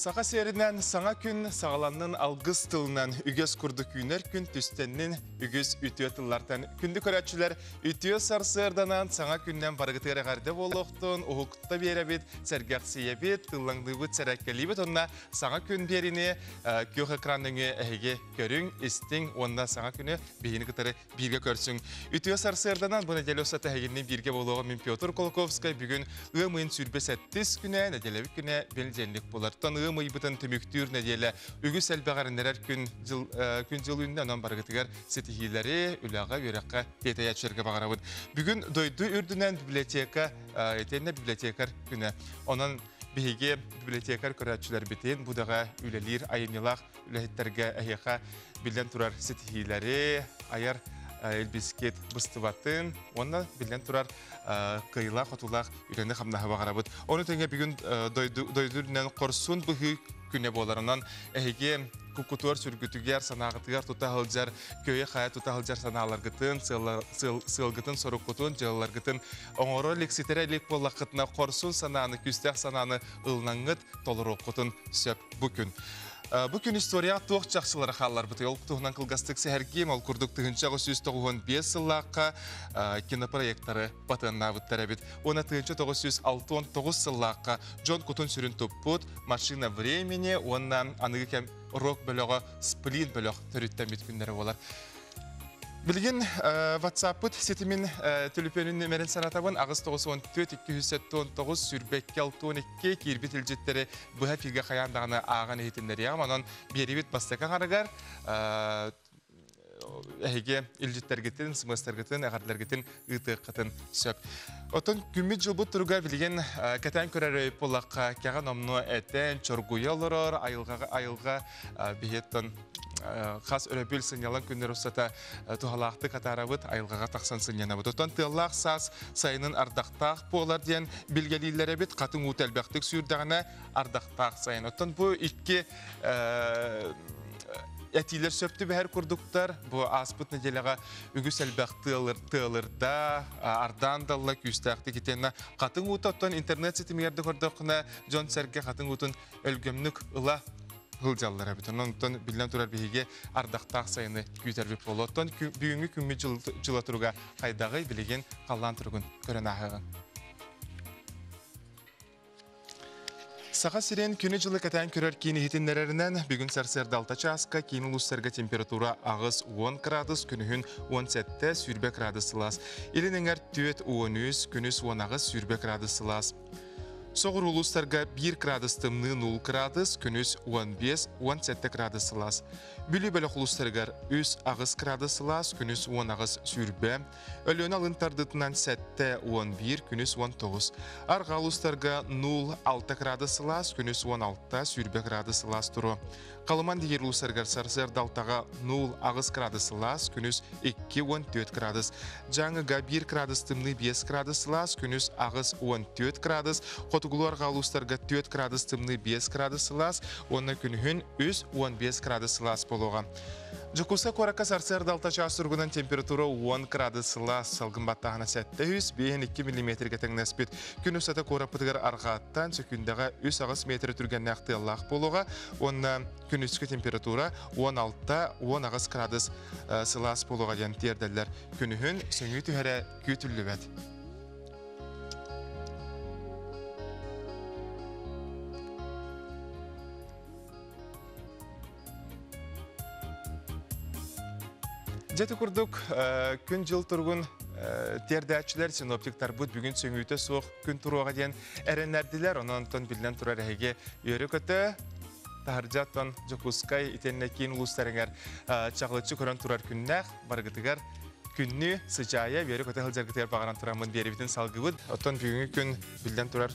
Sağa serinen sağa gün sağlanın algız tılından ügöz kurdu küner gün tüsteninin ügöz ütüye tıllardan kündü köretçiler ütüye sarsırdanan sağa günden bargıtıra garda boluqtun uhukta berabit sergaksiyabit tıllandığıbıt serakkelibit onna sağa gün berini kök ekranını ehege körün istin onna sağa günü beyini kıtarı birge körsün. Ütüye sarsırdanan bu nedeli olsa teheginin birge boluğu min Piotr Kolkovskay bugün ığımın sürbe settis güne nedelevik güne belcenlik bular. Mıybıtın tümüktür nedeli ügüs elbağarınlar gün yılında onun bargıtıgar setihileri ülağa yürekka detaya çerge bağırabıd. Bugün doydu ürdünen biblioteka etenne bibliotekar güne. Onun bihige bibliotekar köratçılar biteyin. Bu dağa ülelir ayınılaq ülehetlerge ahiyaka bilden turar setihileri ayar elbisket bıstıvatın. Onunla bilden turar kıyla kotulaq üleni hamnaha bağırabıd. Onu tenge bugün doydurnen korsun bıhı güne bolarından ehege kukutuar sürgütüger sanağıtıgar tutahılcar köye kaya tutahılcar sanağlar gıtın sığılgıtın sorukutun jağılar gıtın oңoro leksitere lek bollaqıtına korsun sanağını küstək sanağını ılnangıt tolur okutun söp bugün. Bugün istoriya toq жақсылары қалар бұты. Ол тұғынан қылғастық сәхәргем, ол күрдік тұғыншағы 195 сыллаққа кинопроекттары батынна бұттары бет. Оны тұғыншы 969 сыллаққа Джон Кутун сүрін тұппыд, машина времени, оннан анығы кәм рок бөлігі, сплин бөліг түріттен бет күндері олар. Білген WhatsApp-ыт сетімін төліпенің нөмерін санатабын ағыз 94-279 сүрбекке 612 кербет үлжеттері бұға пилге қаяндағыны аған етіндері ағым. Онын беребет бастақа қарығар әйге үлжеттергетін, смыстергетін, ағардергетін ұйты қытын сөп. Отын күммет жыл бұт тұруға білген кәтән көрер өйіп болаққа кәған омны әтен, чоргуя олырыр, айылға бейеттін қас өрөбіл сынялан күндер ұстата тұғалақты қатарабыд айылғаға тақсан сынянабыд. Отын тыллақ сас сайының ардақтақ болар ден білгелейлері бет қатын ұт әлбәқтік сүйірдіғіне ардақтақ сайын. Отын бұл ikki әтилер сөпті бәр күрдіктар. Бұл аспыт неделеға үгіс әлбәқті тылырда ардан далла күстәқті кетеніне қатын ұт оттан интернет сетімерді көрдіқіне Джон Сәрге қатын ұтын өлгемнік ұла Hılcallara bütün. Ondan bilinen turar bihiге ardaqtaq sayını gütervip bolu. Ondan büyüngü kümmü жылатыруға қайдағы білеген қалан тұрғын көрін ағығын. Саға сирен күні жылы кәтән көрер кейіні хетінлерінен бүгін сәрсерді 6 часқа кейіні ұлыстарға температура ағыз 10 градус, күнігін 17 сүрбе градус сылас. Елініңер түйет 13, күніс 10 ағыз сүрбе градус сылас. Соғыр ұлыстарға 1 градус тымны 0 градус, күніс 15-17 градус сылас. Бүлі-бөлі ұлыстарғар 3 ағыз градус сылас, күніс 10 ағыз сүрбе. Өліні алынтардытынан 7-11, күніс 19. Арға ұлыстарға 0-6 градус сылас, күніс 16 сүрбе градус сылас тұру. Қалыман дегер ұлыстарғар сарсыр далтаға 0 ағыз градус сылас, күніс 2-14 градус. Жаңыға 1 градус тымны 5 градус сылас, күніс ағыз 14 градус. Қотығылуар ғалыстарға 4 градус тымны 5 градус сылас, оны күнігін 3-15 градус сылас болуға. Жүкуса қорақа сарсар далта час тұрғынан температура 10 градус сылас, салғын баттағына сәтті 1-2 мм тәңін әспет. Күн ұсата қора пұтығар арғаттан сөкіндіға 3 ағыз метр түрген нәқті аллақ болуға, оны күн үскі температура 16-10 ағыз градус сылас болуға ден тердәлер. Күнігін сөңі түхәрі күтілі бәд. Жеті күрдік күн жыл тұрғын тердәтшілер, синоптиктар бұд бүгін сөңүйті соқ күн тұруға ден әрінәрділер. Онын тұн білден тұрар әйге үйері көті тағыржаттан жүкускай итеніне кейін ұлыстарыңар чағылытшы көрін тұрар күннәқ барғытығар күнні сычая бері көті ғылжарғытығар бағаран тұрамын бері бітін салғыбыд. Оттан бүгінгі күн білден тұрар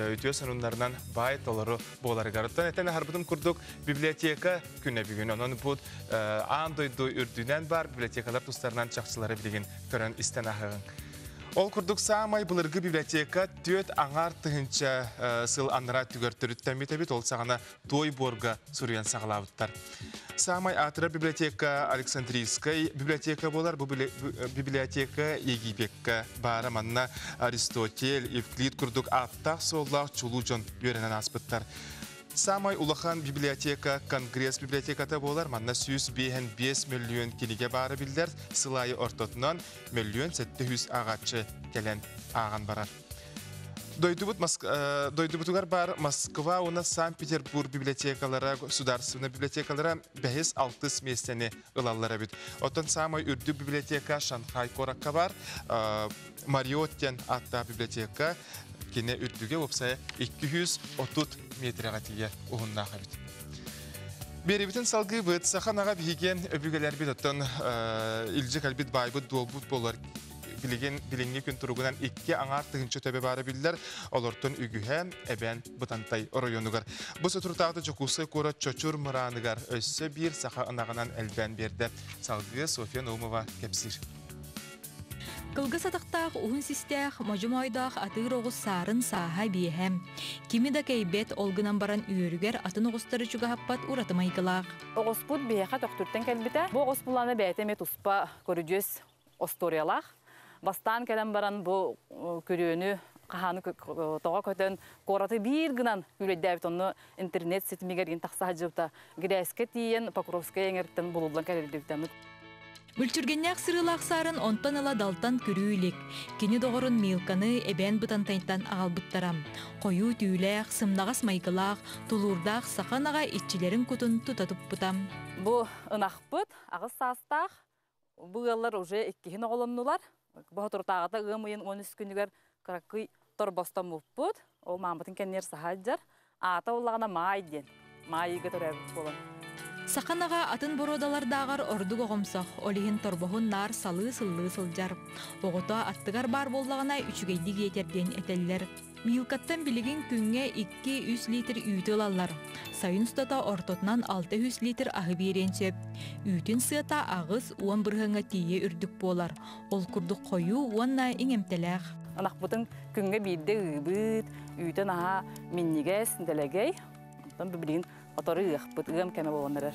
өтіе санундарынан бай толыры боларығар. Оттан әтен әрбұдым күрдік библиотека күнне бүгін. Оның бұд андойды үрдінен бар библиотекалар тұстарынан чақшылары білеген көрін істен ағығын. Ол күрдік самай бұлырғы библиотека төт аңар тұхынша сыл аныра түгір түріттен бет ол сағана той борға сүрген сағылабыттар. Самай атыра библиотека Александрийскай библиотека болар. Бұл библиотека Египетка бары манна Аристотель, Евклид күрдік аттақ соллақ чулу жон өренен аспыттар. Самай улахан библиотека, конгресс библиотеката болар, манна 105 миллион килиге бары билдер, сылайы ортотунан миллион 700 ағатчы келен аған барар. Дойдубутугар бар Москва, уна Санкт-Петербург библиотекалара, государственная библиотекалара 5-6 местени ылаллара бит. Отон самай үрдү библиотека Шанхай коракка бар, Мариоттен атта библиотека, кене үрдүге опсая 230 метрага тие уһуннаха бит. Беребитин салгы бит саханаға биген өбүгелер бит оттон илжи калбит байбыт дуолбут болар. Билинги күн туругунан 2 аңар тыгынчы төбе бары билдер, олортон үгүһэ эбен бутантай районугар. Бу сотуртагы жокусы кора чочур мыраныгар өссө бир саха ынагынан элбен берди. Салгы София Наумова кепсир. Кылгы сатақтақ уын систях мажумайдақ атыр оғыз сарын саха биэхэм. Кими да кейбет олгынан баран үйөрігер атын оғыстары чуга хаппат уратымай кылақ. Оғыспут биэха тоқтурттен кәлбіті. Бұ оғыспуланы бәйтеме туспа көрүджөс осториялақ. Бастан кәлем баран бұ көріөні қағаны тоға көтін қораты бір гынан үлейдәбіт оны интернет сетімегерген тақсаға жаута. Гірәске тиен Покровская еңерттен бұлылдан кәлердебітеміз. Мүлчүргеннәк сырылақ сарын онтан ыла далтан көрүүлік. Кені доғырын милканы әбән бұтантайнтан ағалбыттарам. Қойу түйіләқ, сымнағас майгылақ, тулурдақ сақанаға итчілерін күтін тұтатып бұтам. Бұ ынақпыт, ағыз састақ, бұғалар уже еккехін оғылымнулар. Бұғы тұртағыда ұмайын 13 күнігер қыраққый торбостан мұппыт. Ол мамбытын кәнер сағаджар. Ата олағына май ден. Майыға тұрабыт болын. Сақанаға атын бородалардағар ордуг оғымсақ, олиhin торбоғын нар салы-сылы сылжар. Оғыта аттығар бар боллағына үчігейдік етерден әтелілер. Милкаттан білігін күнге 2-3 литр үйті алалар. Сайын ұстата ортотынан 600 литр ағы берен сөп. Үйтін сыта ағыз уан бірғыңа тие үрдік болар. Ол күрдік қою уанна еңемтеләқ. Анақ бұтын күнге бейді ұйбыт, үйтін аға меннегес, дәлегей. Білігін оторы ұқпыт, ұғым кәме болғанырар.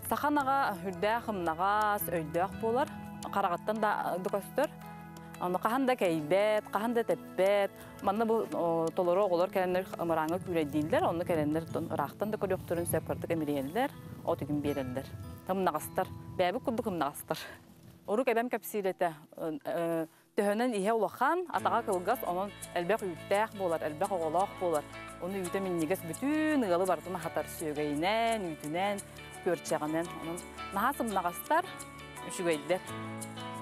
Сақанаға үрдәқ, ұмнағас, өйдәқ болар. Қарағаттан да дүкөстір. Қахан да кәйбет, қахан да тәппет. Манна бұл толыры оғылар кәлендер ымыраңы күлейдейлер. Оны кәлендер ұрақтан да көріқтірін сөп көрдік әмірейелдер. О түгін берелдер. Ұмнағастар. Бәбі күрдік ұмнағастар. Орық әбәм кәпсилеті. Төхөнен ihe улахан, атаға кылгас, onun әлбәқ үттәқ болар, әлбәқ оғылақ болар. Оны үйті меннегес бүтін ұғылы бартына хатар сөйгейінен, үйтінен, көртшеғінен. Нағасым нағастар үшігейдер.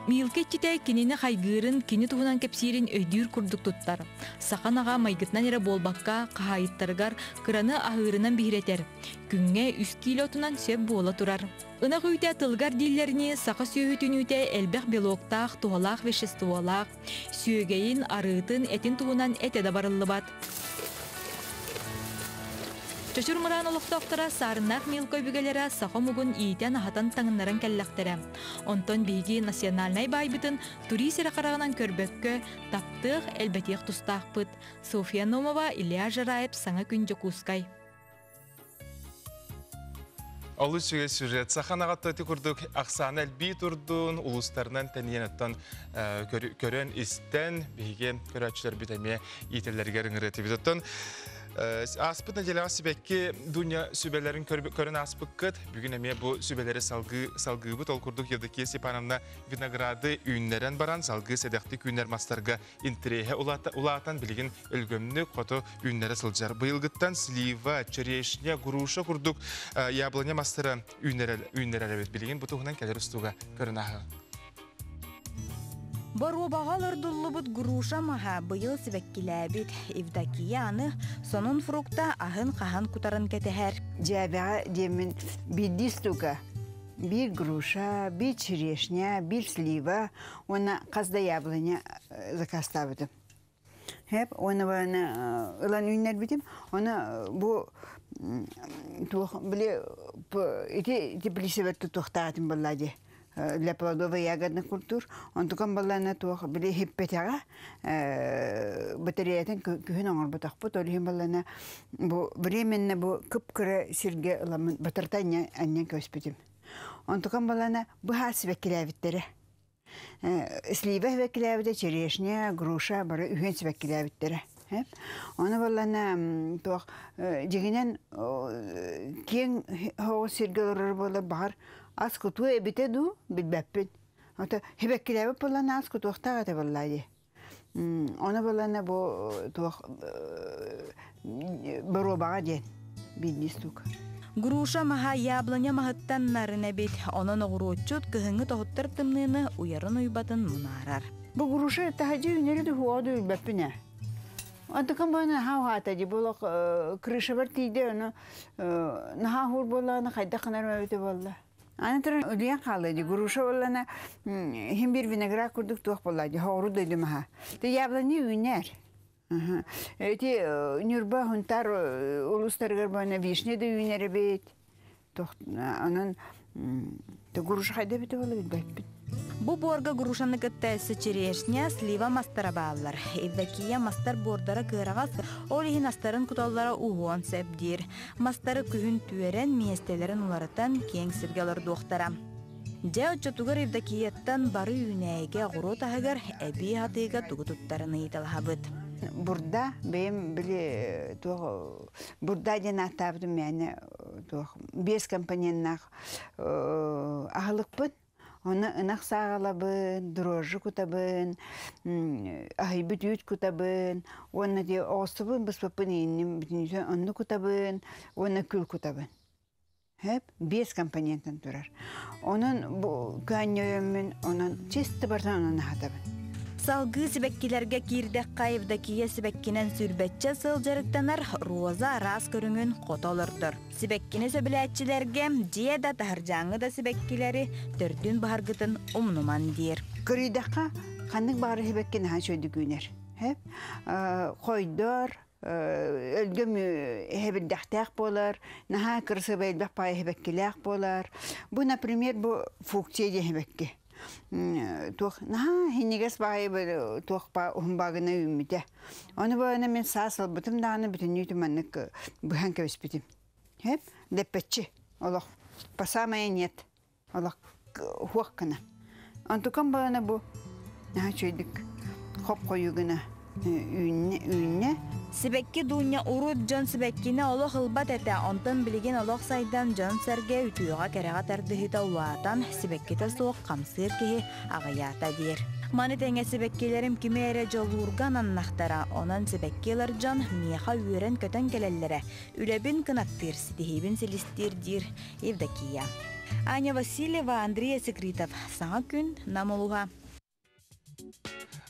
Милкеттите кинини хайгырын, кини туғынан кепсирин өйдүр күрдік туттар. Сақанаға майгытнан ере болбаққа қағайыттарғар кыраны ағырынан бейретер. Күнге 3 килотунан сөп бола турар. Инақ үйте тылгар диллеріне сақа сүйітін үйте әлбәқ белоқтақ, туғалақ вешестуалақ, сүйегейін, арытын, әтін туғынан әтеді барылы бат. Чочур мыран олықтақтара сарынақ милкой бүгелері сақы мұғын иетен ағатан таңынларын кәлләқтірі. Онтон бейгі национальнай байбытын туристері қарағынан көрбөккі таптық әлбәтек тұстақ бұд. София Наумова, Илья Жараев, Саңа күн Жокускай. Олы сөге сюжет. Сақанаға тәті күрдік ақсаны әлбей тұрдың, ұлыстарынан тәнейен өттен көрін істен бейге көрәтшілер бітәме етелерге рыңыры тебедеттен. Аспыт нәделіға сүбәкке дүния сүбәлерін көрін аспыт күт. Бүгін әме бұл сүбәлері салғы бұт. Ол күрдік Евдокия Степановна винограды үйінлерін баран салғы сәдәқті күнер мастарға интерейе ұлатан білген үлгімні қоты үйінлері сылжар. Бұйылғыттан слива, черешня, груша күрдік яблоня мастары үйінлері әлбет білген бұтығынан кәлер ұстуға көрін ағы. Барубағал ұрдылыбыт груша маға бұйыл сібәккіләбіт Евдокияны сонын фрукта ағын қахан құтарын кәтәхәр. Жабаға демін білді стуға. Bir груша, bir черешня, bir слива. Ona қазда яблоня заказтабыды. Hep onu bana ılan ünler bitim. Ona bu bile iti plesebetli tuhtağıtım balladı. Для плодовой ягодных культур. Он только баллана тух били хиппетага батареятын күһүн оңор батакпы толихин баллана бу временно бу кыпкыра сирге ламын батартanya аннен көспетим. Он только баллана бу хасбекилебиттери. Слива хвекиләбите, черешня, груша, бары үген свекиләбиттері. Оны боллана тоқ жегінен кен хоғы сергелер болы бар аз күту әбіте ду білбәппін. Ота хвекиләбі боллана аз күтуқтаға да боллайды. Оны боллана бұл тоқ баробаға ден білдістік. Груша маха яблоня махыттан нарына бит, онон оғыручут кыһыңы тоһуттар тымныны уярын уйбатын мунарар. Бұл груша тахаджи үнерді хуады үлбәппіне. Антыкан бана хавата ди болок крыша бар тиде оны наха хур болланы хайда ханар мәбете болла. Аны тырын үлген қалды ди груша болланы хим бир виноград курдук туақ болла ди хавру дойды маха. Те яблони үнер. Эти нюрба хунтар улустаргар бана вишне да үнер бит. Анан те груша хайда бите болла бит. Бу борга грушаны кыттайсы черешня, слива мастара баалар. Евдокия мастар бордара кырагас, олихин астарын куталлара угуан сәбдир. Мастары күхін түерен местелерін уларытан кең сиргалар дуқтара. Жа отчотугар Евдокияттан бары үнәйге ғұру тағығар әбі хатыға тугутуттарын ыйталхабыт. Бурда бем биле бурда ден атабдым мәне бес компонентнақ ағылықпын. Оны ынақ сағалабын, дрожжы күтабын, ахайбыт үйт күтабын, оны де оғыстыбын, бұспапын енім, оны күтабын, оны күл күтабын. Бес компоненттен тұрар. Оның көңнөйімін, оның честі бардан оны хатабын. Салгы сибеккилерге кирдек кайывда кие сибеккинен сүрбетче сылжарыктанар роза рас көрүңүн котолордор. Сибеккини сөбіләтчилерге жие да тахаржаңы да сибеккилери төрдүн бааргытын умнуман дир. Көрүйдаққа қандық бары сибеккини хан сөйді күйнер. Қойдор, өлгөм хебілдәқтәк болар, наха кырсы бәйлбәк пай сибеккиләк болар. Бұ, например, бұ фукция сибекки. Тух наха хинигес бай тух па умбагына үмите. Оны бана мен сасыл бутым даны бүтүн ютуманнык быхан кебеспитим. Хеп депечи. Аллах пасамая нет. Аллах хуаккана. Антукан бана бу наха чөйдик хоп коюгына үйне. Сибекки дуня урут жон сибеккине олох ылбат эте, онтон билеген олох сайдан жон сәрге үтүйіға кәріға тәрдіхіта улаатан сибекките соқ қамсыр кеге ағаята дер. Маны тәңе сибеккелерім кеме әрі жолурган аннақтара, онан сибеккелер жон мияға үйерен көтен келелері, үлебін кынаттыр, сидихибін селістер дир Евдокия. Аня Васильева, Андрей Секритов. Саңа күн, намолуға.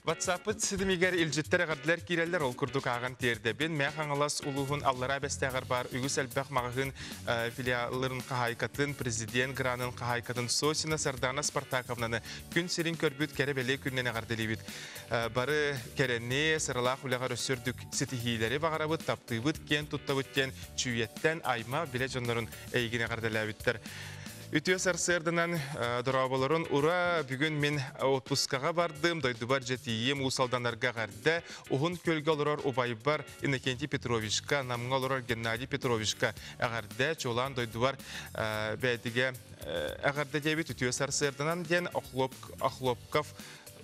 WhatsApp-ыт сидимигер илжеттер ағардылар кирелер ол күрдік ағын тердебен. Мәң қаңылас ұлығын аллара бәстәғар бар үгіс әлбәқ мағығын филиаларын қағайкатын, президент гранын қағайкатын Сосина Сардана Спартаковнаны күн серін көрбіт кәрі күннен ағарделебіт. Бары кәрәне сырылақ ұлағар өсірдік сетихилері бағарабыт, таптыбыт, кен тұттабыт кен чүйеттен айма біле жонларын әйгіне ағарделебіттер. Үтіе сарсырдынан дұрабыларын ұра бүгін мен отпускаға бардым, дойдубар жетием ұсалданарға ғарды, ұғын көлгі олырар ұбайбар Иннокентий Петровичка, намыңа олырар Геннадий Петровичка ағарды, чолан дойдубар бәдіге ағарды дебет үтіе сарсырдынан ден Охлопков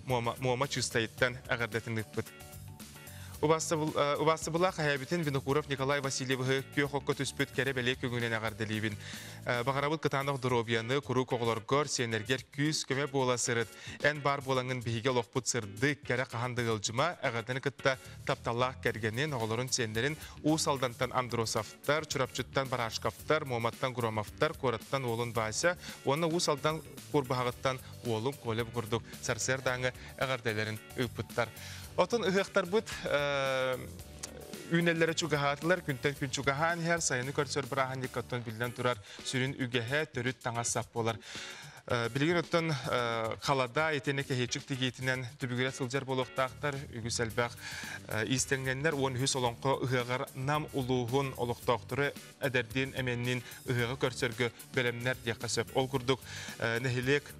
Муама Чистайыттан ағардатын үппіт. Убасы була қайабетін Винокуров Николай Васильевы күйоққа түспіт кәрі бәлек көңінен ағарделейбін. Бағарабыт қытандық дұробияны күру қоғыларғар сенергер күйіз көме бола сырыт. Ән бар болаңын бейге лоқпыт сырды кәрі қағанды ғылжыма ағарданы күтті тапталақ кәргенен оғыларын сендерін ұсалдантан андросафтар, чұрапчыттан барашқафтар, моматтан ғұрамафтар, қораттан олын баса, оны ұсалдан қорбағыттан олым қолып құрдық сарсердаңы ағарделерін өпіттар. Отын ұғықтар бұд үйнелері чуғағатылар, күнтен күн чуғаған әр сайыны көрсөр бірағын екаттон білден тұрар сүрін үгеге төріт таңа сап болар. Білген оттан қалада етені кәхетшік тегейтінен түбігірет сылжар болуқтақтар, үгі сәлбәқ истенгенлер, он үхіс олонқы ұғығар нам ұлуғын олықтақтыры әдерден әменнен ұғығы көрсөргі бөлемнер деқасып. Ол күрдік нәхілек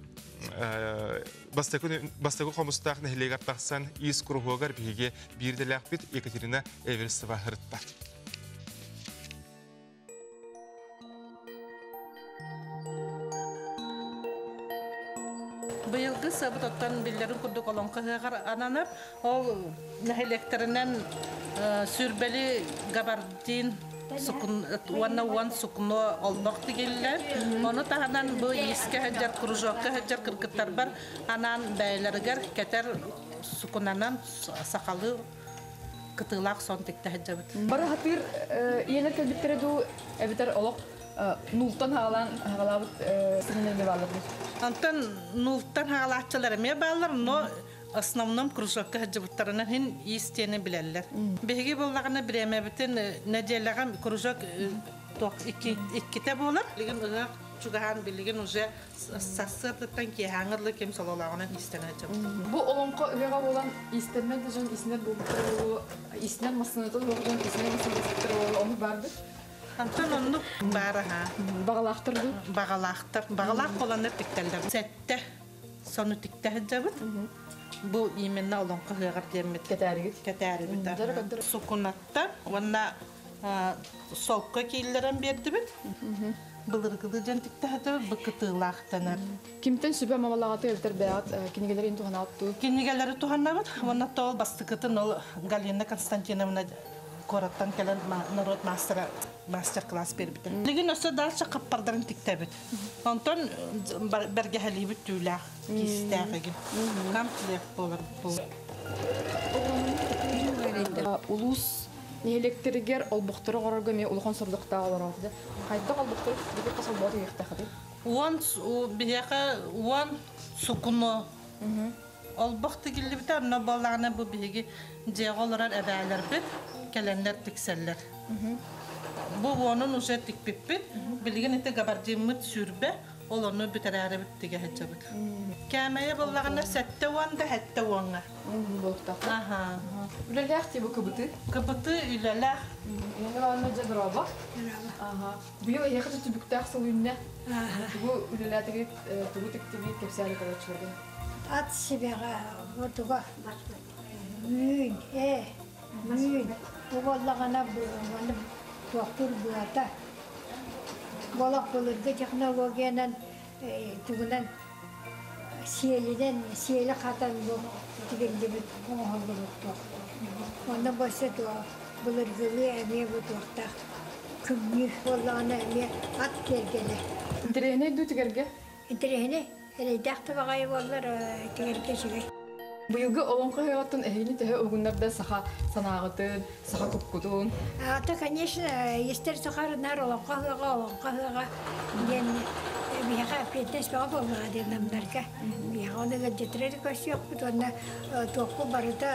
бастагы қомыстақ нәхілег артақсан ис күрғығар бейге бірделәқ бит Екатерина Эверстова ғырытта. Быйылгы сабыт оттан биллерин курдук олонка хыгар ананып, ол нәһелектеринен сүрбели габардин сукун уан сукуно олбак дигеллер. Оны таханан бу иске хаҗар кружокка хаҗар кыргыттар бар. Анан бәйләргәр кетер сукунанан сакалы кытылак сон тикте хаҗабыт. Бары хатыр иенер кәлбиттере ду эбитер олок нултан хагалабыт синене балыр. Антон нултан хагалачылар ме балар, но основном кружокка хаҗабыттарынан хин истене биләлләр. Беги буллагына биреме битен нәҗәләгән кружок ток икките булыр. Леген узак чугахан билеген уже сассыртан ки хаңырлы кем салалагына истене хаҗабыт. Бу олонко ыга болан истенме дежен исинер бу исинер масынаты болгон исинер масынаты оны барды. Антон онну бараха. Багалактырды. Багалак боланыр тиктелдер. Сетте сону тикте хаҗабыт. Бу именно олонко хыгар демет кетәригит. Сукунатта ванна солка кийлерен берди бит. Былыргылы жантикте хаҗабыт быкытылактанар. Кимтен сүбә мамалагаты элтер бәят кинигелер инту ханатту. Кинигелери туханнабыт. Ванна тол бастыкытын ол Галина Константиновна кораттан келен народ мастер-класс бербит. Леген өсө дальше каппардарын тиктебит. Антон берге халибит түлә кистәгән. Комплект булыр бу. Улус электригер олбуктары горорга ме улхан сордукта аларады. Кайда олбуктар дип касал бот якта хады. Уан сукуно. Олбукты гилбит анна баланы бу биги жеголар әбәләр бит. Kelenler tikseller. Bu onun уже tikpipit. Bilgin ite gabardimit sürbe. Olonu biterare bittige hecabit. Kemeye bollagana sette wanda hette wanga. Bolta. Aha. Ülelekti bu kıbıtı. Kıbıtı üleler. Yani anne cedraba. Aha. Bu yıl yakıtı tübükte aksal ünne. Bu ülelerdeki tübük kepsiyeli kadar çıkardı. At sibega botuga. Müün müün. Bu vallagana bu doktor buata. Bolak bulurdu teknolojiyadan tugunan siyeli katan bu tigildi bit oldu. Ondan başka bulurdu emiye bu doktor. Kümür vallagana emiye at gergele. İnterehine du tigerge? İnterehine dakta bagay vallar tigerge şibe. Bu yılgı olonqa hayatın ehini tehe ogunlarda saha sanağıtın, saha kukkutun. Это, конечно, естер сохар нар олонqa ген биха петнес бага болмага денамдарга. Биха оны гаджетрер көсөк бут онда тоқу барыта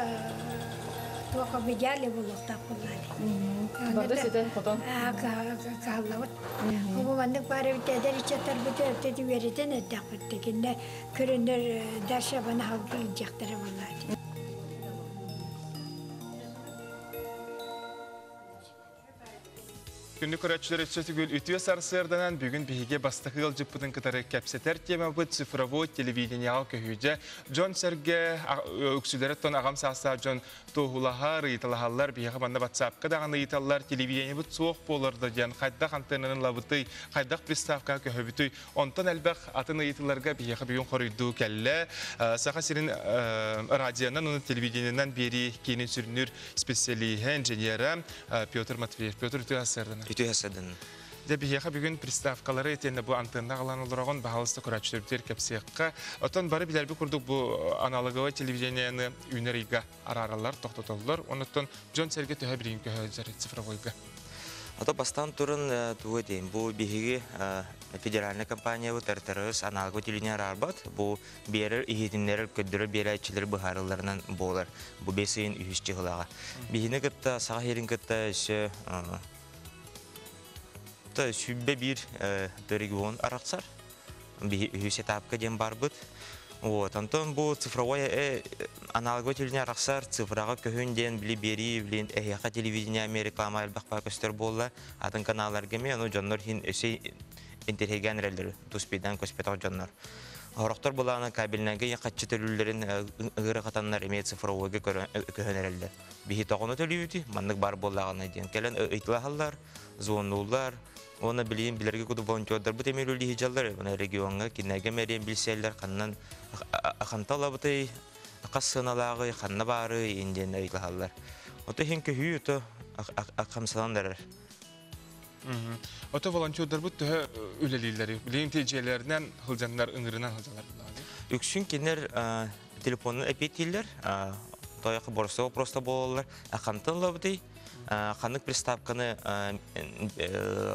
тоқа медиале болуқта буллады. Барды сетен хотон. Каллавыт. Бу мандык бары битедер ичетер битер веритен эттек биттекинде көрөндөр дарша бана халкы жактары буллады. Күнді көрәтшілер өтсөтігіл үтіе сарсырданан бүгін бігі бастықығыл жүппінің кітары кәпсетер тема бұд цифровой телевиденияға көхүйде Джон Серге өксілереттон ағам саса Джон тоғылаға рыйтылағалар бігі банда WhatsApp қыдағаны рыйталар телевидения бұд суық болырды ден қайдақ антеннанын лабыты, қайдақ приставка көхөбіті онтан әлбәқ атын рыйтыларға бігі бүгін қорыйду кәлі сақа сирин радионан, оны телевидениянан бері кейінен сүрінір специалигі инженері Петр Матвеев. Петр үтіе сарсырданан. Ütühəsədin. Бігі бүгін приставкалары етені бұл антенна қалан олырағын бағалысты көрәтшіліктер кәпсияққа. Отан бары білербі күрдік бұл аналоговай телевиденияны үйнеріға араралар, тоқтатылылар. Онықтан Джон Серге төһә бірін көхәзір цифровойға. Ото бастан турын туы дейм. Бұл бігі федеральный компания бұл тәртәріс аналоговай телевидения арбат. Бұл берір ихетінлер көддірі берәйтшілер бұхарыларынан болар. Бұл бесейін үйісчі ғылаға. Бігіні күтті, саға херін күтті Sübbe bir region araqsar. Bir etapka dem barbut. Вот, антон bu цифровое аналоговое телевидение арақсар цифраға көһүнден бери билин эхяка телевидение реклама албақпа көстер болла. Атын каналларга мен о жоннор хин өсей интереген релдер туспидан көспетау жоннор. Хорохтор буланы кабелнеге якатчы төлүлөрүн ыгыры катаннар эме цифровойга көһөнөрөлдөр. Бихи тогону төлүбүти мандык бар боллаганы ден келен ыйтлахаллар, зонуллар. Оны билейин билерге куду волонтердар бу темелүлі хижалдар, оны регионга кинеге мерен билселер, каннан Ахантала бытай қассыналағы, қанна бары инден әйліғалар. Ота хен көхі өті ақамсаландарар. Ота волонтердар бұт түхі үлелейлері, білейін тежелерінен хылжанлар, үңірінен хылжанлар болады. Үксін кенер телефонын әпеттейлер, тойақы борсова просто болалар. Ахантала бытай қанық приставканы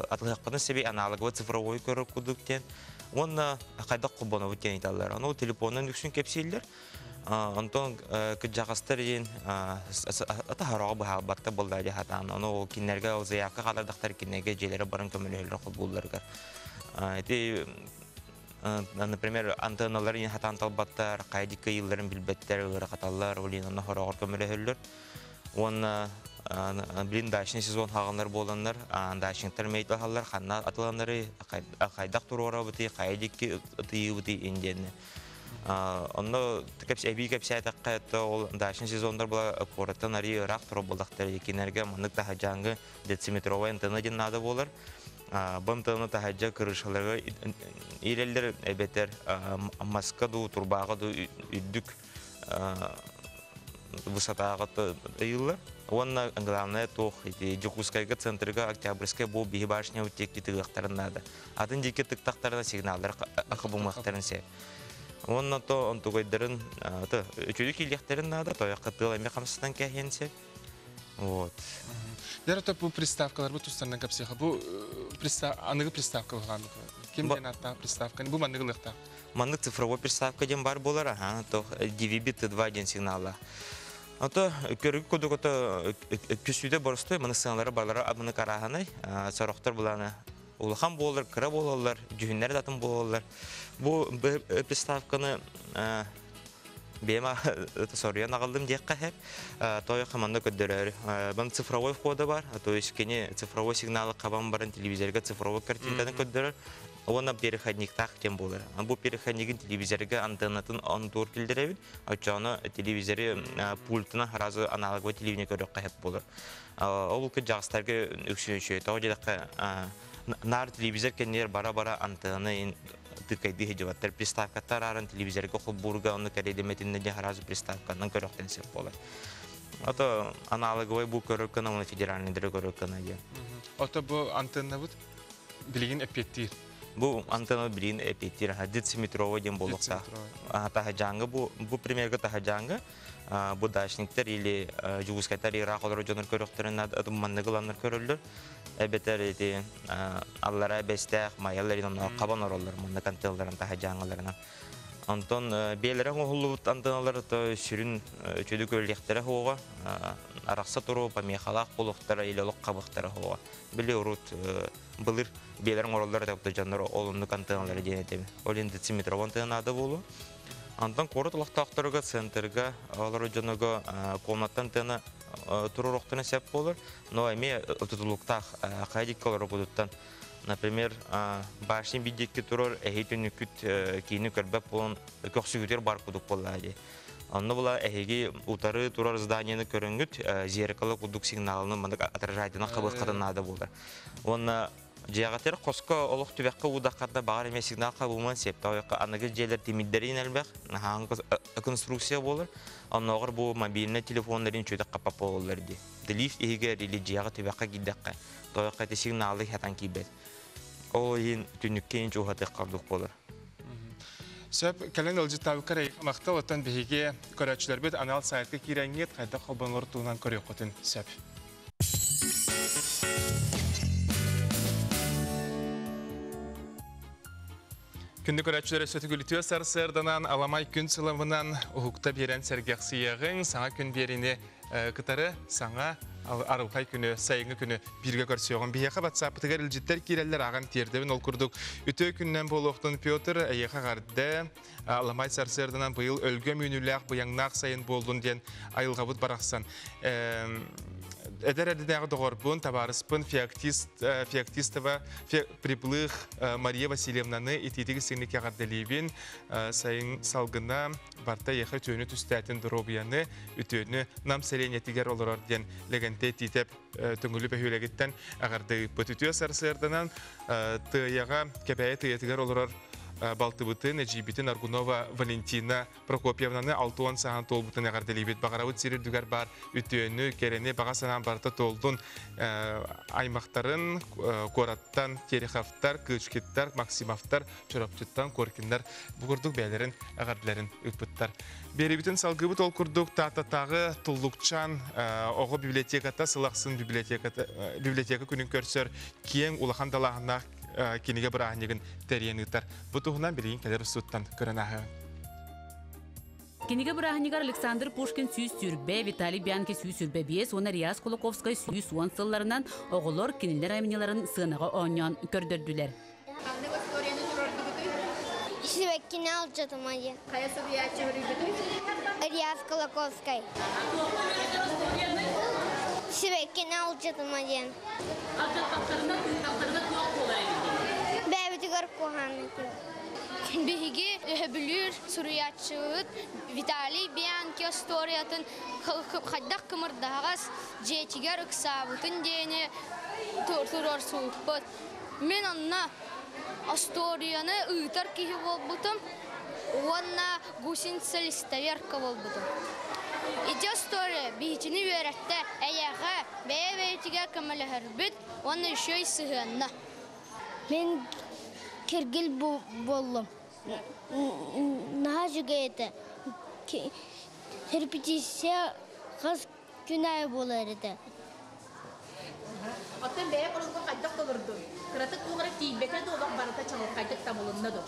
атылғақпаны себе аналоговы цифровой көріп күдіктен. Онна қайдақ құбаны өткен еталар. Оны телефонын үксін кепсейлер. Антон кыджағастар ең ата хараға бұхал батта болды әде хатан. Оны кинерге заявка қалардақтар кинерге желері барын көмілелері құл болдырғар. Например, антенналар ең хатан талбаттар, қайдықы елдерін білбеттер, ұры қаталар, олен оны харағар көмілелер. Оны білін дайшын сезон хағанлар боланлар, дайшынтар мейтл халлар, қанна атыланлары, қайдақ тұру ора бұты, қайдықы ұтыйы бұты ендені. Онда әбей кәпсі айтаққа әтті ол дайшын сезондар бұла қораттан ария ұрақ тұру болдақтар екенерге мұндық тахаджаңғы дециметровай антенна ден нады болар. Бұл антенна тахаджа кырышаларға ирелдер әбетер маска ду, турбаға ду, үддік высотаға ұйылар. Онна главное тоқ, Жукускайға центрға Октябрьская бұл бейі башня өттекті тығықтарын нады. Атын жеке тықтақтарына сигналдар ақы бұлмақтарын сәп. Онна то онтугайдарын үчөдү килдектерин нада тояққа тылайме қамсыстан кәхенсе. Вот. Дәрі өтіп бұл приставкалар бұл тұстарынан көпсеға. Бұл анығы приставка болғандық. Кем ден атта приставка? Бұл маңығы лықта? Маңық цифровой приставка ден бар болар, DVB T2 ден сигнала. Ото көрігі көдік өті күсүйде борыстой, маңық сигналары барлары абыны қарағанай, сарықтар бұланы улахан болар, кіра болалар, жүхінлері датын болалар. Бұл приставканы бема сориян ағылдым дейік қағып, той қаманда көддірер. Бұл цифровой входа бар, то есть кені цифровой сигналы қабан барын телевизорға цифровой картинканы көддірер. Оны переходниктақ тем болар. Бұл переходнигін телевизорға антеннатын антур келдіревін, өтчаны телевизоры пультына разы аналоговый телевизоры көріп қағып болар. Ол көд жағыстарға үксін нар телевизор кенер бара-бара антенны тыкайды хеджеваттар приставкаттар арын телевизорға құлбурға оны кәредеметінне де харазы приставканын көріқтен сеп болар. Ото аналоговый бұл көріққана, оны федеральныйдері көріққана де. Ото бұл антенна бұд білген әпеттер? Бұл антенна білген әпеттер, дециметровый ден болуқса. Тахаджаңғы, бұл примерға тахаджаңғы, бұл дашниктер или жүгіскайтар ирақ олар жоныр көріқтерін маннығыланыр көрілдір. Әбетер еті аллара бәстәқ, майаларынан қабан оралар, мұнда антенналарын тахаджаңғыларына. Антон бейлерін оғылуыт антенналары сүрін өчөді көрлектері хоға, арақса тұру, памиқалақ болуқтары, елелік қабықтары хоға. Білі ұрут бұлыр бейлерін оралары тәпті жанлары олымдық антенналары денетемі. Ол енді дециметров антеннады болу. Антон қорыт ұлықтақтырға, центрға, олары жаныға комнаттан антенна тұрырықтыны сәп болыр. Но әме ұтытылықтақ қайдек қалары бұдыттан. Например, башын бидекке тұрыр, әйетін үкіт кейіні көрбәп болын көксігітер бар құдық болады. Онны бұла әйге ұтары тұрар зданияны көрінгіт, зеркалы құдық сигналыны мандық отражайдына қабыз қадынады болды. Оны жиағатер қосқа олық түбәққа ұдаққарда бағар еме сигнал қабылман септі. Ойыққа анығы жерлер темиддерін әлбәқ, хаңғы конструкция болыр. Онығыр бұл мобильный телефонларын чөйді қапап болылыр де. Ділif егер или жиағы түбәққа гиддәққа. Тойыққа те сигналы хәтан кейбет. Ол ең түніккен жоғаты қардық болыр. Сөп, кәлін ұлжы табыққар мақта оттан бейге көрәтшілер бет анал сайтқа кереңет қайда қолбанлар туынан көрек қотын сөп. Күнді көрәтшілері сөті күлітіе сарсырданан аламай күн сылымынан ұхықта берен сәргеқсияғың саңа күн беріне қытары саңа арылқай күні, сайыңы күні бірге көрсеуғын. Бейеқа батсапытығар үлжеттер керелер аған тердевін ол күрдік. Үті күннен болуқтың Петр әйеқа қарды аламай сарсырданан бұйыл өлгі мүніләқ бұяңнақ сайын болдың ден айылғабыт барақсан. Эдер әдінәғы доғырбын, табарыспын Феоктистова приплых Мария Васильевнаны итетігі сіңлік яғарделейбін сайын салғына барта еқі түйіні түстәтін дұробияны үтіні нам сәленетігер олар ден легенте титеп түңілі бәхілегіттен ағарды бұт үтіе сарсырданан тыяға кәбәйі тыетігер олар Балтыбытын, Эджибитин, Аргунова, Валентина Прокопьевнаны 6 саған толбытын әғарделейбет. Бағарауыт сирер дүгер бар үтіөні, керені баға санан барты толдun аймақтарын Кораттан, Терехавтар, Кылчкеттар, Максимовтар, Чорапчыттан, Коркиндар бұғырдық бәлерін әғарделерін үппіттар. Беребітін салғыбыт ол күрдік тататағы Тұллукчан оғы библиотеката, Сылақсын библиотека күнін көрсір кең улахан далағына кенеге бірағынегін тәрен ұтар. Бұтығынан берейін кәлер ұсуттан көрін ағы. Кенеге бірағынегар Александр Пушкин сүйіс сүрбе, Виталий Бянки сүйіс сүрбе бес, оны Риас Кулаковскай сүйіс уан сылларынан оғылар кенелер айменеларын сығынаға оңян көрдірділер. Сибеккине алжатым айы. Қаясы биячы өрігіді? Риас Кулаковскай. Сибеккине алжатым айы. Бәбітігер қоғаны кен. Беги білір сүриятшығыт Виталий Бянки историятын қаддақ кымырдағас жетігер үксабытын дейіне тұрар суықпыт. Мен анна историяны ұйтар кейі болбытым, онна гусинца листоверка болбытым. Иде история бейтіні веретті әйәға бәйе-бәйтіге көмілі біт, оны үшөй сығынна. Мен кергіл болым. Наға жүге еті. Репетиция қыз күнайы болар еді. Оттан бәйе құрылғы қайдақ толырды. Қыратық туғыры кейбекер долақ барыта чағыл қайдық табылынна ды.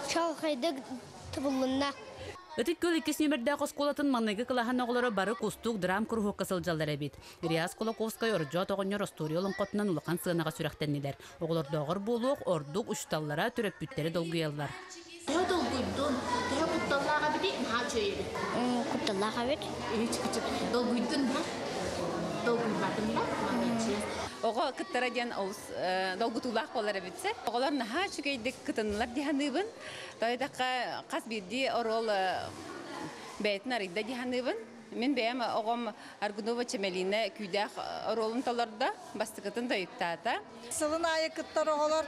Чағыл қайдық табылынна. Өтік көл 2 нөмірді қосқолатын маннығы қылахан оғылары бары кустук драм күрі қысыл жалдар әбет. Риас Кулаковскай оржа тоғынер историялын қотынан ұлақан сығынаға сүрәқтеннелер. Оғылар доғыр болуық, ордук ұшталлара түріп бүттері долгуялар. Тәу долгуйдun, тәу құтталлаға біде, маға чөйеді? Құтталлаға бет. Долгуйдun ба? Долгуй бардың ба? Оға кыттара ден ауыз долгутулақ болар әбетсе. Оғалар наға жүгейдік кытынылар дияныйбын. Тойдаққа қас берді орол бәйтін арыйда дияныйбын. Мен бәйім оғам Аргунова Чемеліне күйдәқ оролын таларда бастықытын дойыптата. Сылын айы кыттар оғалар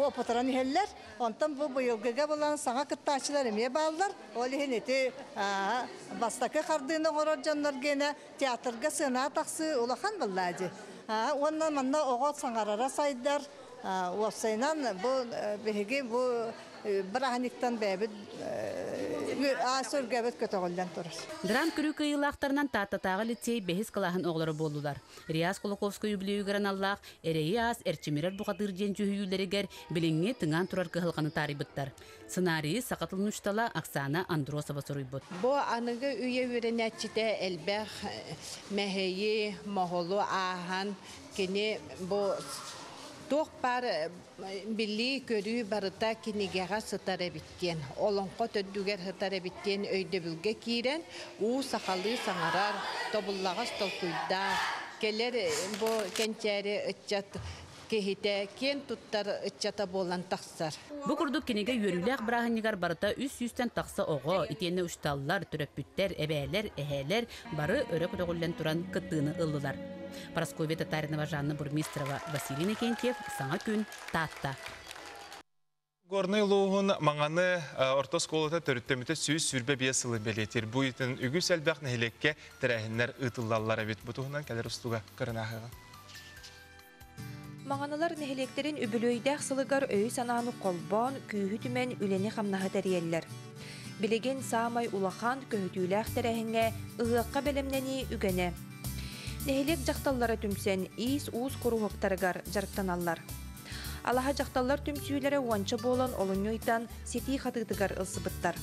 опытыран еллер. Онтан бұл бұйылгыға болан саңа кыттачылар еме балдар. Ол ехен еті бастақы қардыны ғорор жанлар гені театрға сына тақсы улахан бұллады. Оннан манна оғат саңарара сайдар. Уапсайнан бұл бәйге бұл бірағаниктан бәйбіт асыр-гәбіт көтіғылдан тұрыр. Драм күрі күйілақтарынан таттатағы лицей бәхіз қылағын оғылары болдылар. Риас Кулаковскай үблеугерін Аллах, әрейі аз әрчімерер бұқатыр ден жүйілерігер біліңе тыңан тұрар кығылғаны тарибыттар. Сценарийі сақатылын ұштала Оксана Андросова сұрыйбыт. Бұ анығы үйе өрінәтчіде әлбәқ мәхейі, мағылу ағын, кені бұ тоқ бар білі көрі барыта кенегеға сытары біткен. Олонқо төддігер сытары біткен өйді бүлге кейрен, ұу сақалы саңарар, тобыллағас толкүйда, келер бұ кенчәрі үтчат кехите кен туттар үтчата болан тақсар. Бұ күрдік кенеге өріләқ бірағынығар барыта үс-үстен тақсы оғы, итені ұшталылар, түрөппүттер, әбәлер, әхәлер, бары өрі күтіғылен тұран кыттыны ылылар. Парасковья Татаринова, Жанна Бурмистрова, Василий Никентьев, Саңа күн, Татта. Горный луғын маңаны орта сколыта төріттеміті сүйіс сүрбе бейсілі белетер. Бұ етін үгіс әлбәқ нәхелекке тәрәхінлер ұтылалар әбет. Бұтығынан кәлер ұстуға кірінағыға. Маңаналар нәхелектерін үбілөйдәқ сылығар өй сананы қолбан, күйі түмен үлені қамнағы тәрелер. Білеген саамай улахан көхітүйләқ тәрәхінге ұғыққа бәлемнені үгәне. Нәхелек жақталлары түмсен ис уыз құруғықтарығар жарықтаналар. Алаға жақталлар түмсүйлері уанча болан олынойдан сети қатығдығар ылсыбыттар.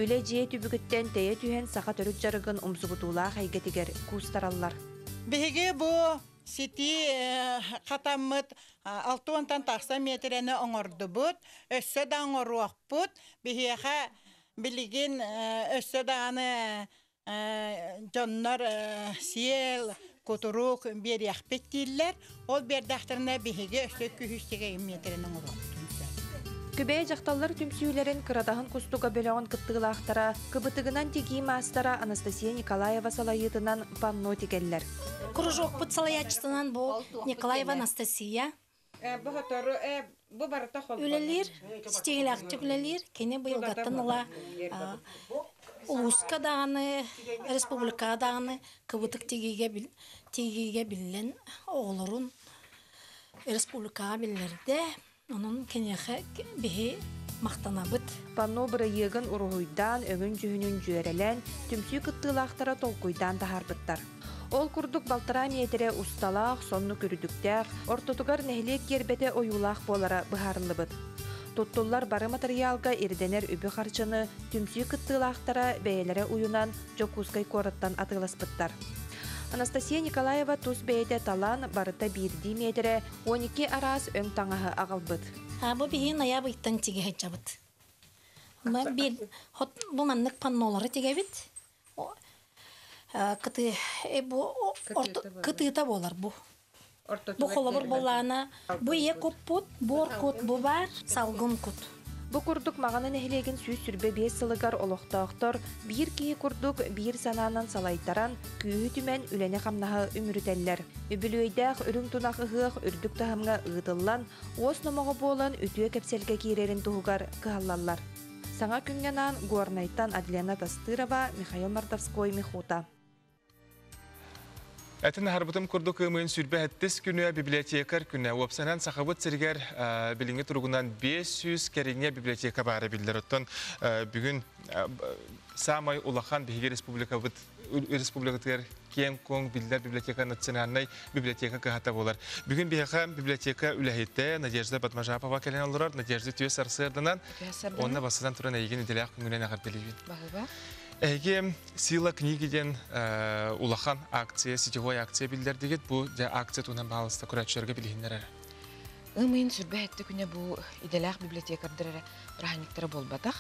Үлі жие түбігіттен тәйе түйен сақа төрік жарығын ұмзығытула қайгетігер күстаралар. Беге бұ сети қатамыт 6-тан тақса метрені оңырды бұд, өссі да оңыруақ бұд, бігеға білеген өссі дағаны Jonlar siyel koturuk bir yakpet diller. Ol bir dağıtırına bihige üstü kühüstege metrenin olur. Kübeye jaqtallar tümsüylerin kıradağın kustuga bölağın kıttığılağıtara, kıbıtığынан tegi mastara Анастасия Николаева салайытынан панно тегеллер. Кружок под салаячтынан бұл Николаева Анастасия. Үлелер, стигелакчы үлелер, кене быйылгаттан ыла улуска даганы, республика даганы кыбытык тигиге билен оголорун республикага биллерде, онун кенеге бихи мактанабыт. Панно бырайыгын уругуйдан өңүн жүһүнүн жүйерелен түмсүү кыттыылаахтара толкуйдан тахарбыттар. Ол курдук балтара метере усталаах, сонну көрүдүктәк, ортотугар нехлек кербете оюлаах болара быхарылыбыт. Туттуллар бары материалга ирденер үбі харчыны түмсүү кыттыылаахтара бәйелere уюнан жокускай корыттан атыласпыттар. Анастасия Николаева тус бәйде талан барыта бирди метере 12 арас өң таңаһы агалбыт. Бу бихин ая быйттан тиге хачабыт. Бу маннык паннолары тигебит. Кытыта болар бу. Бу холобур болана, бу кут, бор кут, бу бар, салгын кут. Бу курдук мағаны нехилеген сүйс сүрбе 5 сылыгар олықтақтар, бир кии курдук бир сананан салайтаран, күйі түмен үлене қамнағы үмірітеллер. Үбілөйдәқ үрің тунақ ұғық үрдік тахымға ұғытылан, ос номығы болан үтіе кепселге кейрерін туғығар кығаллалар. Саңа күнгенан Гуарнайтан Адлена Тастырова, Михаил Мардовской, Михута. Әтін харбытым күрдік өмін сүрбе әттіс күні библиотекар күні. Опсанан сақабыт сіргер біліңі тұрғынан 500 кәріне библиотека бары білдер. Оттан бүгін самай улахан бігер республикатығар кен коң білдер библиотека национальный библиотека кығата болар. Бүгін бігеға библиотека үләхетті Надежда Батмажапова кәлен олырар. Надежда түйе сарсырдынан, онына басыдан тұран әйген үделяқ күнгінен ағар білігін. Әйге сила книгиден улахан акция, сетевой акция білдер дегет, бұл акция туынан бағалыста күрәтшілерге білігіндер әрі? Өмейін сүрбе әтті күні бұл иделяқ библиотекардыр раханиктері болбатақ.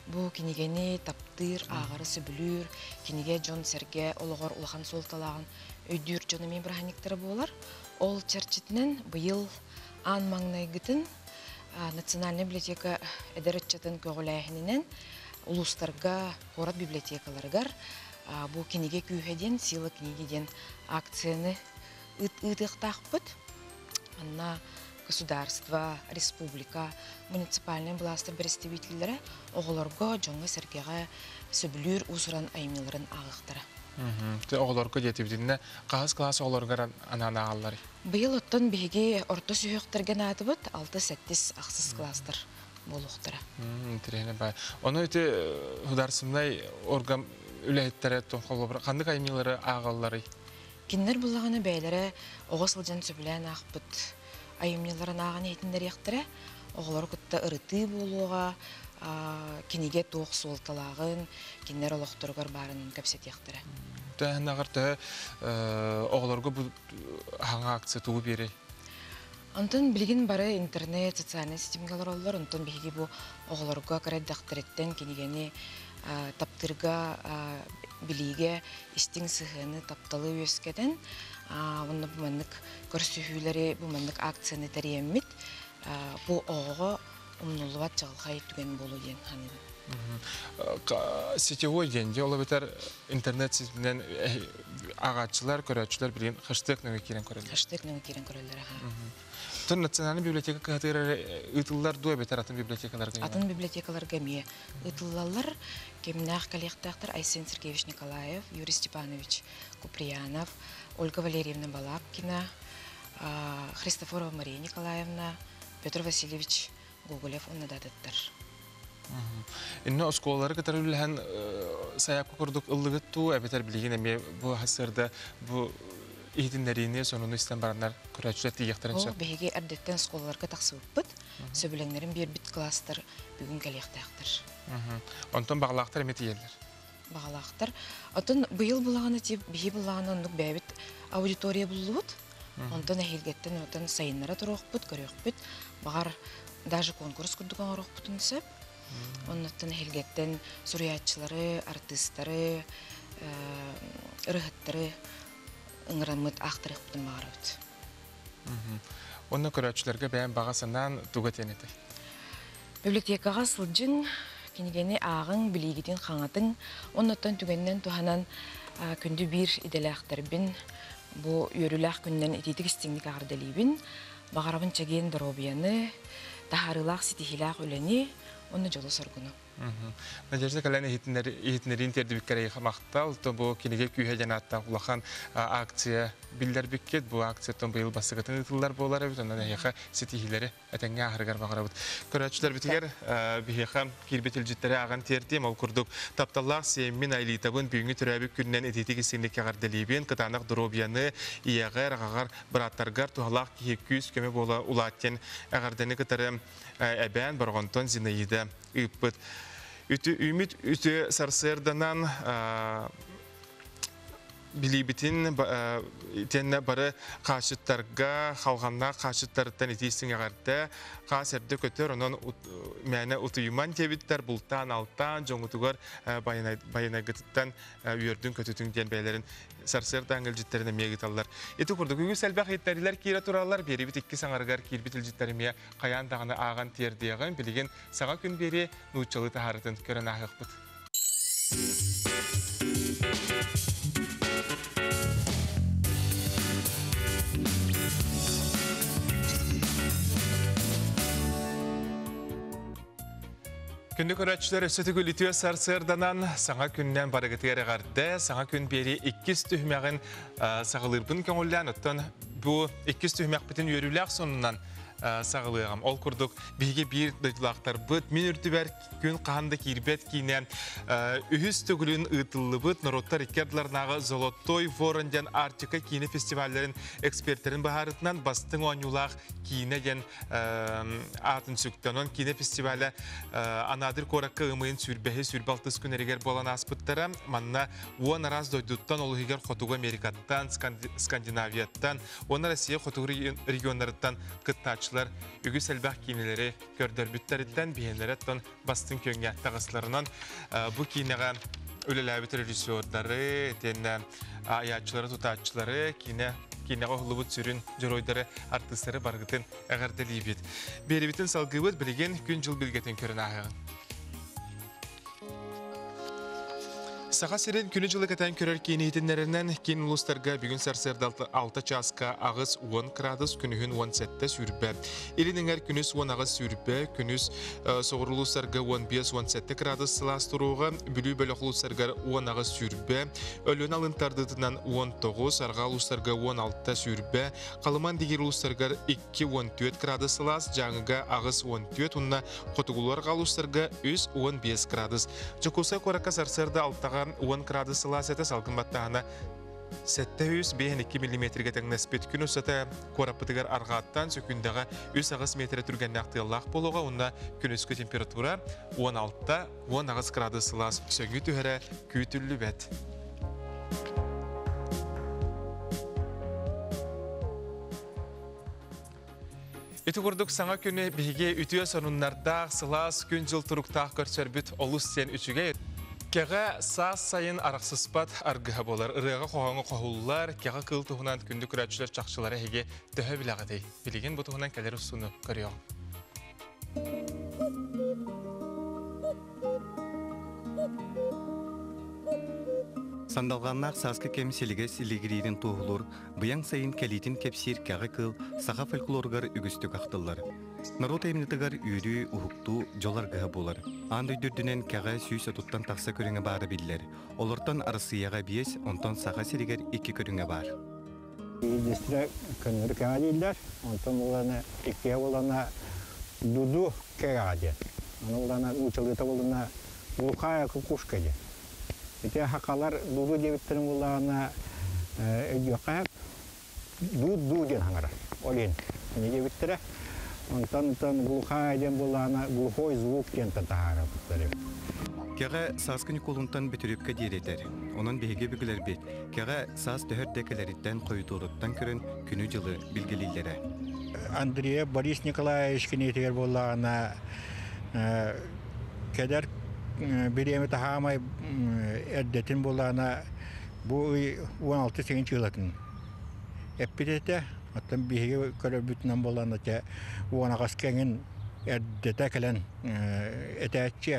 Бұл кенегені таптыр, ағары сөбілір, кенеге Джон Серге олығыр улахан солталағын өйдір жонымен раханиктері болар. Ол чәрчетінен бұйыл ан маңнайгытын национальный библиотека әдірітчетін көғіләйінінен улустарга, город библиотекаларгар бу книге күйеден, сила книгеден акцияны ытықтақпыт. Анна государство, республика, муниципальный властар представителлері оғыларга жоңғы сәргеға сөбілер ұсыран аймелерін ағықтары. Оғыларга детебденіне қағыз класс оғыларга ананы ағалары? Бұйыл оттан бейге орта сүйіқтерген атыбыт 6-7 ақсыз кластар болуқтыра. Интерені бай. Оны өте хударсымдай орган үләйттері қандық аймелері ағалары? Кендер бұлағаны бәйлері оғысылжан сөбілән ақпыт аймелерін ағын етіндер ектірі, оғылар күтті ұрыты болуға, кенеге тоқ солталағын, кендер олықтырғыр барын көпсет ектірі. Тәхінағыр оғыларға бұл хаңа акция туғы бері? Антон білген бары интернет, социальный системалар олар, антон бейге бұл оғыларға қарайдақтыреттен кенегені таптырға біліге істің сығыны тапталы өскеден, оны бұманлық көрсүйілері бұманлық акцияны тәрейеммет, бұл оғы ұмнулуат жағылға еттіген болу ден қанеді. Сетевой денде, ола бетер интернет системінен ағатшылар, көрәтшілер білген хэштег нөңі керен көрелер? Хэштег нөңі керен көрелер. Тон национальный библиотека катыры ытыллар дуа бетер атын библиотекаларға? Атын библиотекаларға ме. Ытыллалар кемнақ коллектақтар Айсен Сергеевич Николаев, Юрий Степанович Куприянов, Ольга Валерьевна Балапкина, Христофорова Мария Николаевна, Петр Васильевич Гоголев, он нададаттар. Инно осколары катары үләһән саяпқа көрдік ыллығыт ту, әбетер білген әме бұл хасырда бұл иетіндеріне сонуны істен барандар көрәтшілер тегектірін сөп? Ол бейге әрдеттен осколарға тақсы өппіт, сөбіліңлерін бір біт кластар бүгін кәлектақтыр. Онтон бағалақтар әметі елдер? Бағалақтар. Онтон бұйыл бұлағаны теп, бейі бұлағаны ондық бәйбіт аудитория бұлуыт. Онтон әхелгеттен отын сайынлары тұр оқпыт, көрі оқпыт. Бағар даже конкурс күрдіған ор оқпытын сөп. Оннаттан әхелгеттен сұриятчылары, артистары, ұрығыттары ыңырамыт ақтыр еқпітін бағар өт. Онна көрәтшілерге бәйін бағасынан туға тенеті? Библиотекаға сылжын, кенегені ағың, білігетін қаңатын, оннаттан түгеннен туғанан күнді бір иделі ақтарбін бу үйрүлэх күннен ититик истиңник агардалибин, багарабын чаген дробияны, тахарылах ситихилах үлени, оны жолу соргуну. Надежда Каляна хитнерин тердибиккерей мактал, то бу кинеге күйе жанатта улахан акция билдер биккет, бу акция тон быйыл басыгытын ытыллар болар бит, ондан яха ситихилери этеңге ахыргар багарабыт. Көрөчүлөр битигер бихеха кирбетилжиттери аган тердим, ол курдук тапталлах семин айлитабын бүгүнгү төрөбүк күннен этитик исимдикке гардалибин, кытанак дробияны иягар агар браттаргар тухалак 200 көмө бола улаттен агарданы кытары эбен баргонтон Зинаида ыппыт. Ümit ütü sarsırdanan bilibitин tenne barı kaşıtlarga halganna kaşıtlardan itisin agarda kaserde kötör onun mene utuyuman tebitler bultan alttan jongutugar bayanagattan üyerdün kötütün denbelerin sarsırdan gelcitlerine megitallar. Eti kurduk ügü selbaq etteriler kira turallar beri bit ikki sangargar kirbitilcitlerime kayan dağını ağan terdiğin bilgin sağa gün beri nuçalı taharatın kören ahıqbıt. Күнді көрәтшілер өсеті көлітіе сарсырданан саңа күннен барығытығары қарды, саңа күн бері 2 түхмәғін сағылырбын көңілден өттен бұл 2 түхмәқ бітін өріләқ сонынан сағылығам. Ол күрдік бігі бір дойдылақтар бұд, мен үртібәр күн қағанды кейірбет кейіне үхіз түгілін ұйтылы бұд, Народтар икерділернағы Золотой Ворынден Артика кейіне фестивалерін эксперттерін бағарытынан бастың оңюлақ кейіне ген атын сүктенон кейіне фестивалі анадыр қораққа ұмайын сүрбәхі сүрбалтыз күнерегер болан аспыттары манна оң араз дойдуттан олығығар Хотуғы Америкаттан, Скандинавияттан, оны Россия Хотуғы регионларыттан қыттачылар үгі сәлбәқ кейінелері көрдірбіттеріттен бейенлереттен бастың көнге тағысыларынан бұл кейінеға өлеләбіт режиссердары, аячылары, тұтачылары, кейінеға ұлыбыт сүрін жөройдары артыстары барғытын әғардылы бет. Беребітін салғыбыт білген күн жыл білгетін көрін ағығын. Саға серен күні жылы кәтән көрер кейіні етінлерінен кейін ұлыстарға бүгін сарсырды 6 часқа ағыз 10 градус күнігін 17 сүрбі. Елінің әр күніс 10 ағыз сүрбі, күніс соғыр ұлыстарға 15-17 градус сыластыруға, бүлі бөлі ұлыстарға 10 ағыз сүрбі, өлін алынтардытынан 19, арға ұлыстарға 16 сүрбі, қалыман дегер ұлыстарға 2-14 градус сылас, жаңыға ағыз 14, ұнна қотығыларға ұлыстарға 15 градус. Жокуса қораққа сарсырды 6 10 градус сыласеті салқын баттағына 700-2 мм тәңнәспет күн өсеті қораппытығар арғаттан сөкіндіға 3 ағыз метрі түрген нақтылақ болуға, онна күн өскі температура 16-10 градус сылас сөңі түхәрі күйтілі бәт. Үті құрдық саңа күні біге үтіе сонуннардақ сылас күн жыл тұрықтақ көрсөрбіт олыс сен үчіге Кеға саас сайын арақсыспат арғыға болар. Үріға қоғаңы қоғылылар, кеға қыл тұғынан күнді күрәтшілер чақшылары әге түхі білағыдай. Білеген бұл тұғынан кәлер ұсыны көріяң. Сандалғаннақ сасқы кемселіге сілігірейдің тұғылыр, бұяң сайын кәлейтін кепсер кәғі қыл, саға фольклорғар үгістік ақтылар. Народ әймінетігар үйрі ұхықту жоларғыға болар. Аңды дүрдінен кәға сүйіс тұттан тақса көріңі бары білдер. Олыртан арысыяға бейес, онтан саға селігер 2 көріңі бар. Дестірі күнірі кәға дейілдер, онтан оланы 2 олана дуду кәға дейд. Оланы ұчылғыта олана лұқая күкушқа дейд. Ете хақалар дуду дебіттерін олана өйдіқайық ду ден хаңарар. Олен, не дебіттері? Онтан глухая ден болана, глухой звук ден татағара бұттарым. Кеға сасқын қолынтан бітіріпке дейредер. Онан бейге бүгілер бет. Кеға сас дөхірдекелеріттен қойытуылыттан көрін күні жылы білгелейлері. Андрея Борис Николаевич кенетер болана кәдер біремі тағамай әрдетін болана бұл 16-8 жылатын. Әппететі аттан бейге көрі бүтінен болан әте оғанағас кәңін әрдеті кәлін әтәтче.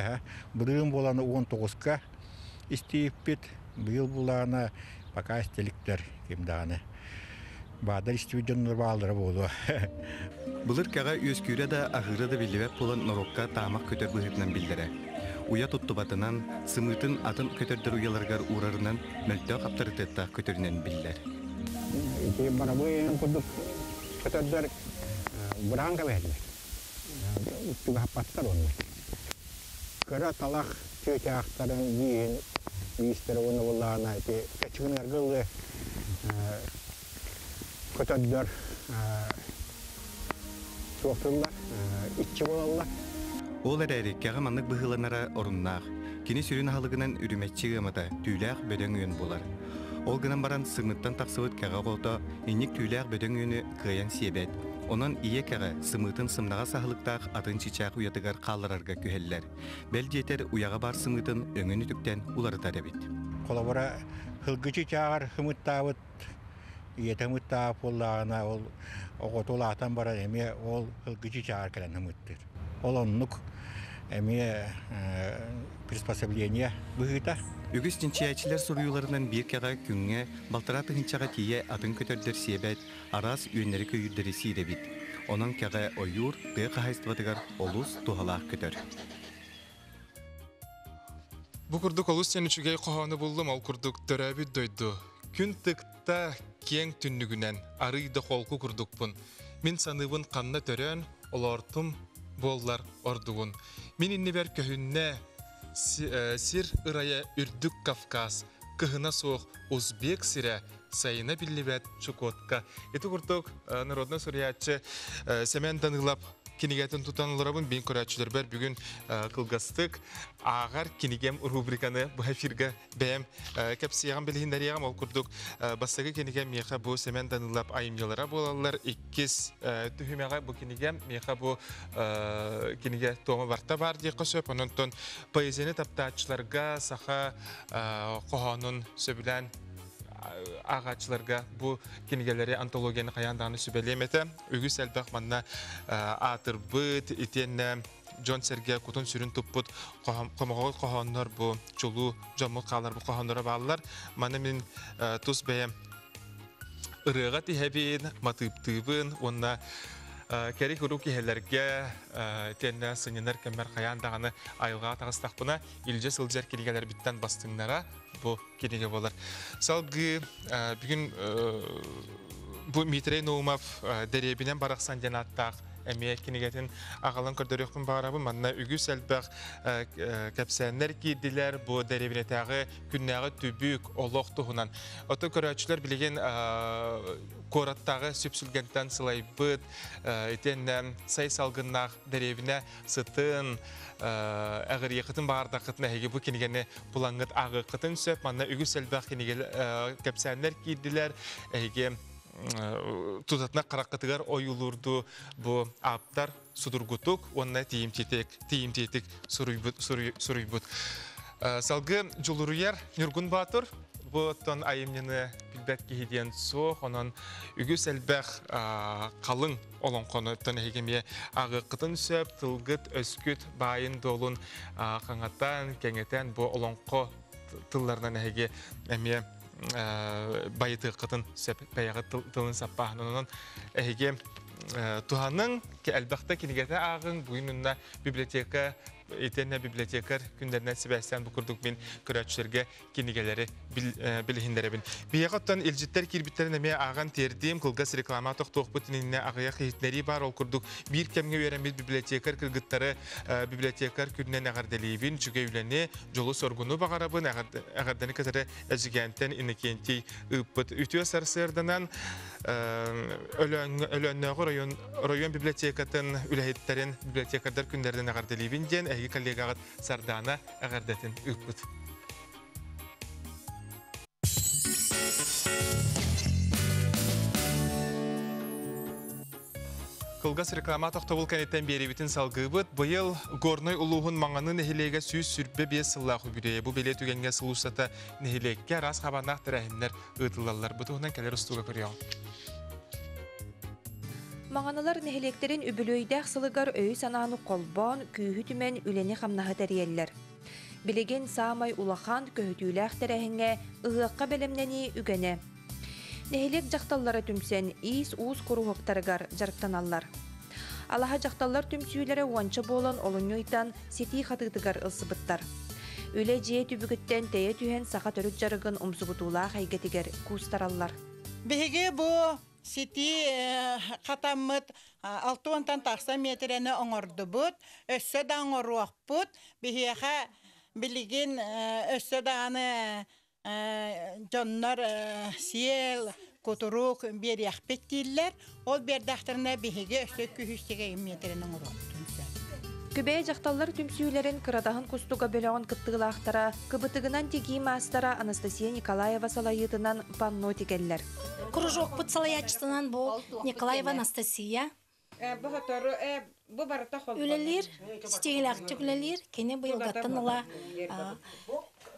Бұдығын боланы 19-қа істейіп бет. Бұйыл боланы бақа істеліктер кемдағаны. Бадар студиондар bağları болу. Бұлыр каға өскүйрі да ағыры да білівәп болан норокка таамақ көтер бұғытынан білдірі. Уя тұттыбатынан, сымытын атын көтердір уяларғар урарынан мөлтө қаптарытетта көтерінен білдер. İki barabı kuduk kötüler bırakın verdiler. Uçtu kapattılar onu. Kara talak çöçakların yiyin, işleri onu bulağına ki kaçın ergılı kötüler çoğuttular, iççi olallar. Ол әрәрі кәғі манлық бұғыланара орыннақ, кені сүрін халығынан үріметчі ғымата түйләқ бөдің үйін болар. Ол гынан баран сымыттан тақсывыт кәға қолта, енек түйләқ бөдің үйіні қиян себет. Онан ие кәға сымытын сымнаға сағылықтақ атын чичақ уятығар қаларарға көхелілер. Бәл жетер уяға бар сымытын өңіні түктен уларыта дәбет. Қолабыра хылгычы чағар хымыттауыт, еті хымыттауып олағына ол оғытол atan баран әме ол хылгычы чағар кәлін хымыттыр. Ол оннық әме приспособление бұғыта. Үгіс жинчиячилер сұруыларынан бір кәға күнге балтыраты хынчаға тие атын көтердер себет, арас үйінері көйірдері сейдебет. Онын кәға ойыр, бұғы қағайстыватығар олус туғалақ көтер. Бұ күрдік олус сен үшігей қоғаны болдым, ол күрдік төрәбіт дойды. Күн тықта кең түннігінен арыйды қолқы күрдікпін. Мен саныбын қанна төрен, олартым боллар ордуғын. Мен инне бәр көхінне сир ырая үрдік Кавказ, кыхына соқ Узбек сирә сайына білібәт Чукотка. Еті күрдік народна сұриятчы сәмен данылап кенегетін тұтанылырабын бен көрәтшілер бәр бүгін қылғастық ағар кенегем рубриканы бұл эфирге бәйім кәпсияған білігіндер еғам ол күрдік бастығы кенегем меха бұл сәмен данылап айымжалара болалар еккес түхімеға бұл кенегем меха бұл кенеге тоңы барта бар дейқі сөп онын поэзияны таптаатчыларға саха қоғанын сөбілән ағачыларға бұл кенегелері антологияны қаяндағыны сүбелеметі. Үгіс әлбәқ манна атыр бұд, етені Джон Серге күтін сүрін тұппыд қомағыл қоғанлар бұл чулу жамыл қалар бұл қоғанлары бағылар. Маны мен тұс бәйім ұрыға тихәбейін, матып-тыбын, онына кәрі көру кехелерге тені сынынар кәмір қаяндағыны айылға тағыстақпына үлже сылжар кенегелер біттен бастыңнара бұл кенеге болар. Салғы бүгін бұл Митрей Наумов дәребінен барақсан ден аттақ әме кенегетін ағалан көрдіріқпін бағарабы. Манна үгіс әлбәқ кәпсәнлер кейділер бұл дәребіне тағы күннәғы түбік олық тұғынан. Оты көрәтшілер білеген Кораттағы сөпсілгенден сылай бұд, етен сай салғыннақ дәребіне сытын, әғір еқітін бағарда қытын әйге бұл кенегені бұлаңғыт ағы қытын сөп. Манна үгіс әлбәқ кенегел кәпсәнлер кейділер әйге тұтатына қараққытығар ойылырды бұл аптар судырғытық, онына тейім-тетік сұруйбұд. Салғы жылыруер Нүргін Батыр, бұл тон айымнені білбәт кейден соқ, онын үгіс әлбәқ қалың олон қоны тон әйгеме ағы қытын сөп, тылғыт, өскүт, байын долын қаңаттан, кәңеттен бұл олон қо тылларынан әйге әме байыты қытын сөп бәйіғы тылын саппағынан әйге туғаның әлбәқті кенегеті ағын бұйынына библиотека етені библиотекар күндерінен себәстен бұқырдық мен көрәтшілерге кенегелері білігіндеребін. Бияғыттан елжеттер кербіттерін әме аған тердейм, қылғас реклама тоқтуқ бұтынынне ағыя қиетнері бар ол күрдік. Bir кәмге өреміз библиотекар кіргіттары библиотекар күннен ағарделейбін, жүге үйләне жолы соргуну бағарабын, ағарданы кәтірі әжігентен инекентей ұппыт. Үтіе сарсырданан өлөннәғі район библиотекатын үләйеттерін библиотекардар күндерден ағарделейбін ден коллегағат сардана ағардатын үппіт. Кылгас реклама тоқтабыл кәнеттен бері бітін салғы бұд. Бұйыл горной ұлуғын маңанын нәхилеге сүйіз сүрбе бес сыллағы бүрее. Бұл беле түгенге сылусата нәхилекке рас қабанақ тәрәхімдер ұтылалар. Бұтығынан кәлер ұстуға көріял. Маңаналар нәхилектерін үбілөйдәқ сылығар өй сананы қолбан, күйі түмен үлені қамнағы тәрелер. Білеген саамай улахан көхітүйләқ тәрәхіңе ұғыққа бәлемнені үгәне. Нехилек жақталлары түмсен иис уус куруһуктарыгар жарыктаналлар. Алаха жақталлар түмсүүлері уанча болан олуңойтан сети хатыдыгар ылсыбыттар. Үле жие түбүгіттен тәйе түйен сақа төрүт жарыгын умсугутуулаа хайгетигер кустараллар. Биһиги бу сети катаммыт 6 такса метрени оңордубут, өссө да оңоруакпут, биһиха билигин өссө даганы жоннор сиел Котурук берияхпет тиллер, ол бердахтарына биһиги өссө 200 метрени оңоруакпут. Күбәй жақталлар түмсүүлерін кырадағын кустуга бөліғын кыттығылақтара, кыбытығынан теги мастара Анастасия Николаева салайытынан панно тегеллер. Кружок пыт салаячтынан бұл Николаева Анастасия. Үлелер, стегілақчы үлелер, кені бұйылғаттан ұла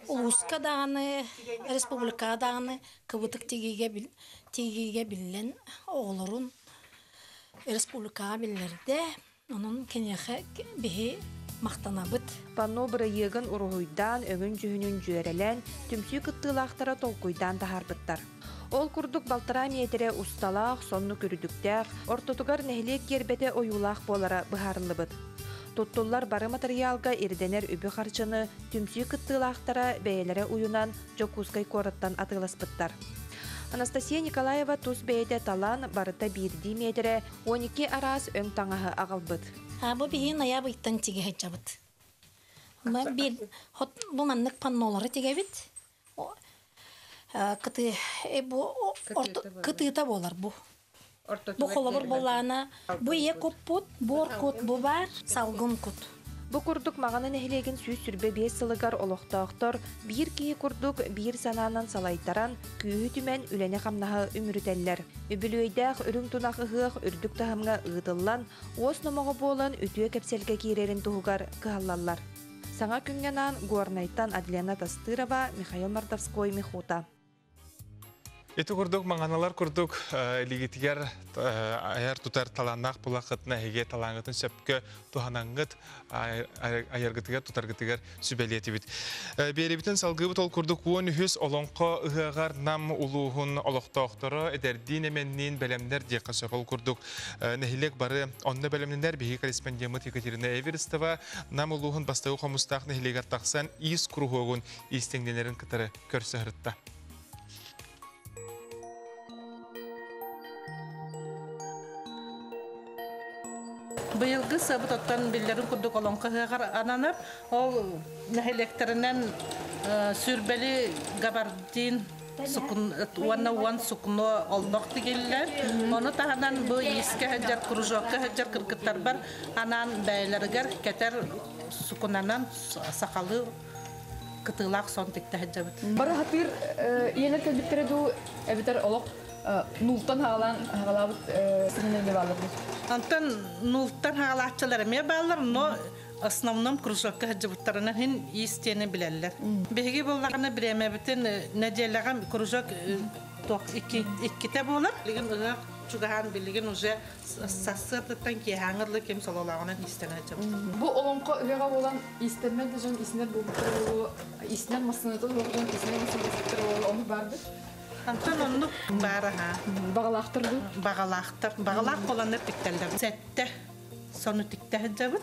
Улуска дағаны, республика дағаны кыбытық тегеге білін оғылырын республика білілерді. Onun kenyaxa bihi maqtanabıt. Panno bırayığın uruhuydan ögün cühünün cüerelen tümsü kıttığılaqtara tolkuydan taharbıttar. Ol kurduk baltara metere ustalaq, sonnu körüdüktäq, ortotugar nehlek gerbete oyulaq bolara bıharılıbıt. Tuttullar barı materialga irdener übü harçını tümsü kıttığılaqtara beyelere uyunan jokuskay korattan atılaspıttar. Анастасия Николаева тус бейде талан барыта бирди метре 12 арас өң таңаһы агалбыт. Бу биһин ая быйттан тиге хаҗабыт. Ма бир хот бу маннык паннолары тигебит. Кыты бу кытыта болар бу. Бу холобор боллана, бу е коппут, бор кот бу бар, салгын кот. Бу курдук мағанын эхилеген сүйс сүрбе 5 сылыгар олоқтақтор, бир кии курдук бир сананан салайтаран, күйі түмен үлене қамнаға үмірітеллер. Үбілуейдәқ үрің тунақ ұғық үрдік тахымға ұғытылан, ос номығы болан үтіе кепселге кейрерін тұғығар кығаллалар. Саңа күнгенан Гуарнайттан Адлена Тастырова, Михаил Мартовской, Михута. Эти курдук маңаналар курдук лигитигер аяр тутар таланнақ бұлақытына хеге талаңғытын сөпкі туханаңғыт аяргытыгер тутаргытыгер сүбәлеті бит. Беребітін салғыбыт ол курдук 13 олонқы ұғығар нам улуғын олықтауқтыры әдерден еменнен бәлемдер деқі сөқыл курдук нәхилек бары онны бәлемдер бейгі корреспондемыт Екатерина Эверестова нам улуғын бастығы қомыстақ нәхилегер тақсан ис күрғығын истеңденерін кітары көрсі ғырытта. Быйылгы сабыт оттан биллерин курдук олонка хыгар ананып, ол нәһелектеринен сүрбели габардин сукун уан сукуно олбак дигеллер. Оны таханан бу иске хаҗар кружокка хаҗар кыргыттар бар. Анан бәйләргәр кетер сукунанан сакалы кытылак сон тикте хаҗабыт. Бара хатыр иелер кәлбиттереду эбитер олок нултан хагалабыт синене балар. Антон нултан хагалачылар ме балар, но основном кружокка хаҗабыттарына хин истене биләлләр. Беги булганы биреме битен нәҗәләгән кружок ток икките булар. Леген уга чугахан билеген уже сассыртан ки хаңырлы кем салалагына истене хаҗабыт. Бу олонко үгәгә булган истемәк дигән исенә бу исенә масынаты булган исенә масынаты оны барды. Антон онну бара ха. Багалактырды. Багалак коланы тиктелдер. Сетте сону тикте хаҗабыт.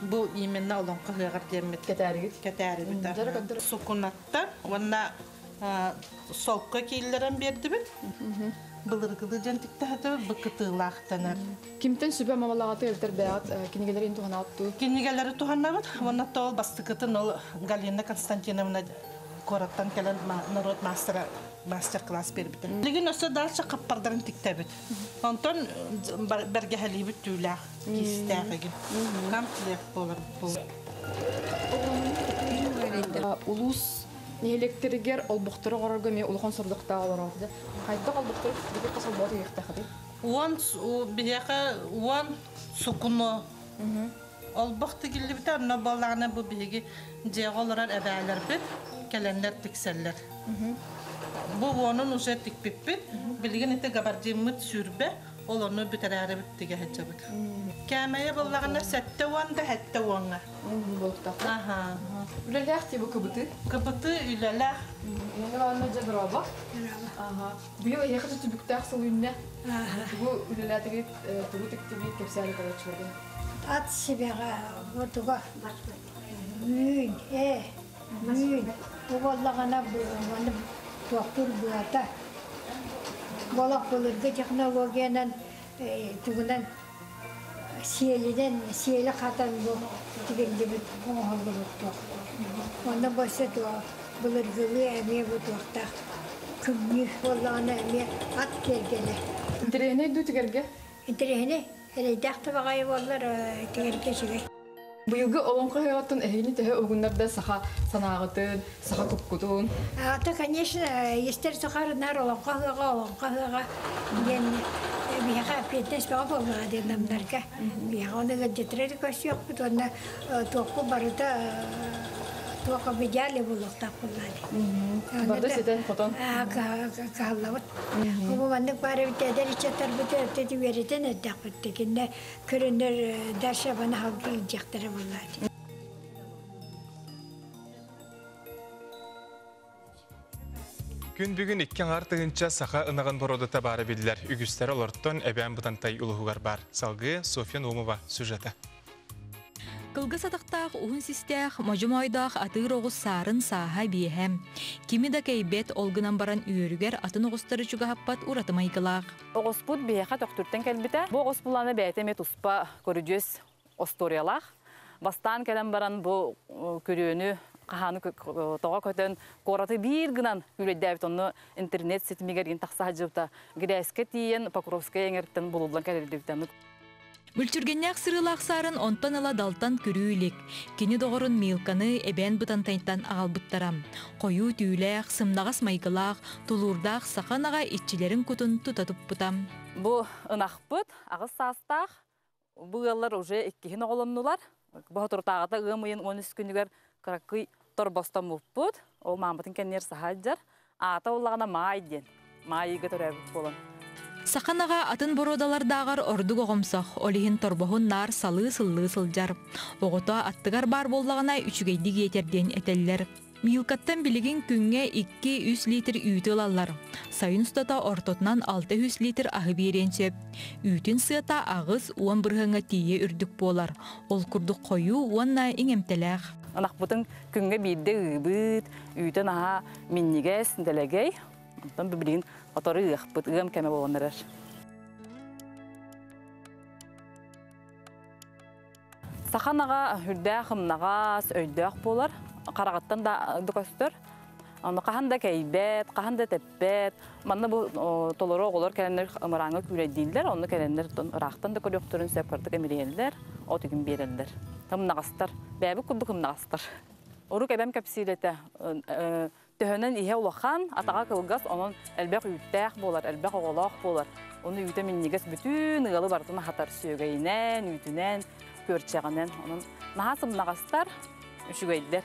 Бу именно олонко хыгар демет кетәригит. Сукунатта ванна солка киллерен берди бит. Былыргылы жантикте хаҗабыт быкытылактанар. Кимтен сүбә мамалагаты элтер бәят кинигеләрен туханатту. Кинигеләре туханнабыт. Ванна тол бастыкытын ол Галина Константиновна кораттан келен народ мастер-класс бербитен. Леген өсө дальше каппардарын тиктебит. Онтон берге халибит түләк кистәгеге. Комплект булыр бу. Улус нәһелектерегер олбуктыры горорга ме улхан сордукта аларады. Кайда олбуктыр дип касал бары яктахады. Уан бияка уан сукуно. Олбукты килдибит анна баллагына бу биги жеголар әбәләр бит, келәннәр тикселләр. Бу onun уже тикпиппит, билген ите габардимит сүрбе, олону бүтерәре биттиге хәҗәбит. Кәмәе буллагына сәттә ванда хәттә ванга. Аха. Үлеләх тибу кыбыты. Кыбыты үлеләх. Яңа аны жадыраба. Ага. Быел яхшы түбүктәх сылыйны. Бу үлеләтеге турутиктеге кепсәле карачылды. Ат себега вотуга. Мүйн, мүйн. Бу боллагана бу доктор буата. Болақ болырды технологиядан түгінен сиелі қатан бұл тігілді бүт оңғылды бұт. Онда басы бұлырғылы әме бұт уақта күмні болағына әме ат кергені. Интерегіне ду тігерге? Интерегіне әлейдәқті бағайы болар тігерге шігей. Быйылгы олонқы хайғаттын әйіні тәхі оғынларда саха санағытын, саха күпкутун. Ата, конечно, естер сухарынар олонқы хыға ден бияға петнес баға болмаға ден намдарға. Бияға оны ғаджетірері көсі yok бұд, оны тоқы барыда тоқы бедялы болуқтақ болады. Барды сетен қотон? Қағылауыт. Бұл мандық бары біт әдер ішеттер бұд өттеді веретен әддақ бұд. Кенде көріндер дәрші баны халқы жақтары болады. Күн бүгін иккен артығынша сақа ынағын бородыта бары білділер. Үгістері оларттан әбән бұтантай ұлығығар бар. Салғы София Номова сюжеті. Кылгы сатықтақ уын систях, мажымайдақ атыр оғыз сарын саға бейхем. Кими да кейбет олғынан баран үйірігер атын оғыстары жүгі хаппат ұратымай қылақ. Оғыспұт бейхе тоқтүрттен кәлбіті. Бұл оғыспұланы бәйтеме тұспа көріджес осториялақ. Бастан кәлем баран бұл көріөні қағаны тоға көтін қораты бір ғынан үледдәбіт оны интернет сетімегерген тақса жаута. Грәске тиен Покровская еңерттен бұлылдан кәлердебітені. Бүлчүргеннәк сырылақ сарын онтан ала далтан көрүйлік. Кені доғырын мелканы әбән бұтантайнтан ағал бұттарам. Қойу түйіләқ, сымнағас майғылақ, тұлурдақ, сақанаға итчілерін күтін тұтатып бұтам. Бұл ынақ бұт, ағыз састақ. Бұғалар уже еккеген оғылыннулар. Бұл тұртағыда ұғымыйын 13 күнігер қыраққый торбостан мұппыт. Ол мамбытын кәнер сахаджар. Ата олағына майден. Майыға төрәбіт болын. Сақанаға атын бородалардағар ордуг оғымсақ, олихин торбоғын нар салы-сылы сылжар. Оғыта аттығар бар боллағына үчігейдік етерден әтелілер. Милкаттан білігін күнге 2-3 литр үйті алалар. Сайын ұстата ортотынан 600 литр ағы берен сөп. Үйтін сыта ағыз уан бірғыңа тие үрдік болар. Ол күрдік қою уанна еңемтеләқ. Анақ бұтын күнге бейді ұйбыт, үйтін аға миннигес, дәлегей. Онтан білігін оторы ұйықпыт, ұйым кәме болғанырыр. Сақанаға үрдәқ, ұмнағас, өйдәқ болар. Қарағаттан да дүкөстір. Қағанда кәйбет, қағанда тәппет. Манны бұл толыры оғылар кәлендер ымыраңы күрейдейлдер. Оны кәлендер ұрақтан да көріқтірін сөп қырдық әмірейелдер. О түгін берелдер. Ұмнағастар. Бәбі күрдік ұмнағастар. Ұрық әбәм кәпсилеті. Төхөнен ihe улахан, атаға кылгас, onun әлбәқ үттәқ болар, әлбәқ оғылақ болар. Оны үті меннегес бүтін ұғылы бардына хатар сөйгейінен, үтінен, көрчеғінен. Оның нағасым нағастар үшігейдер.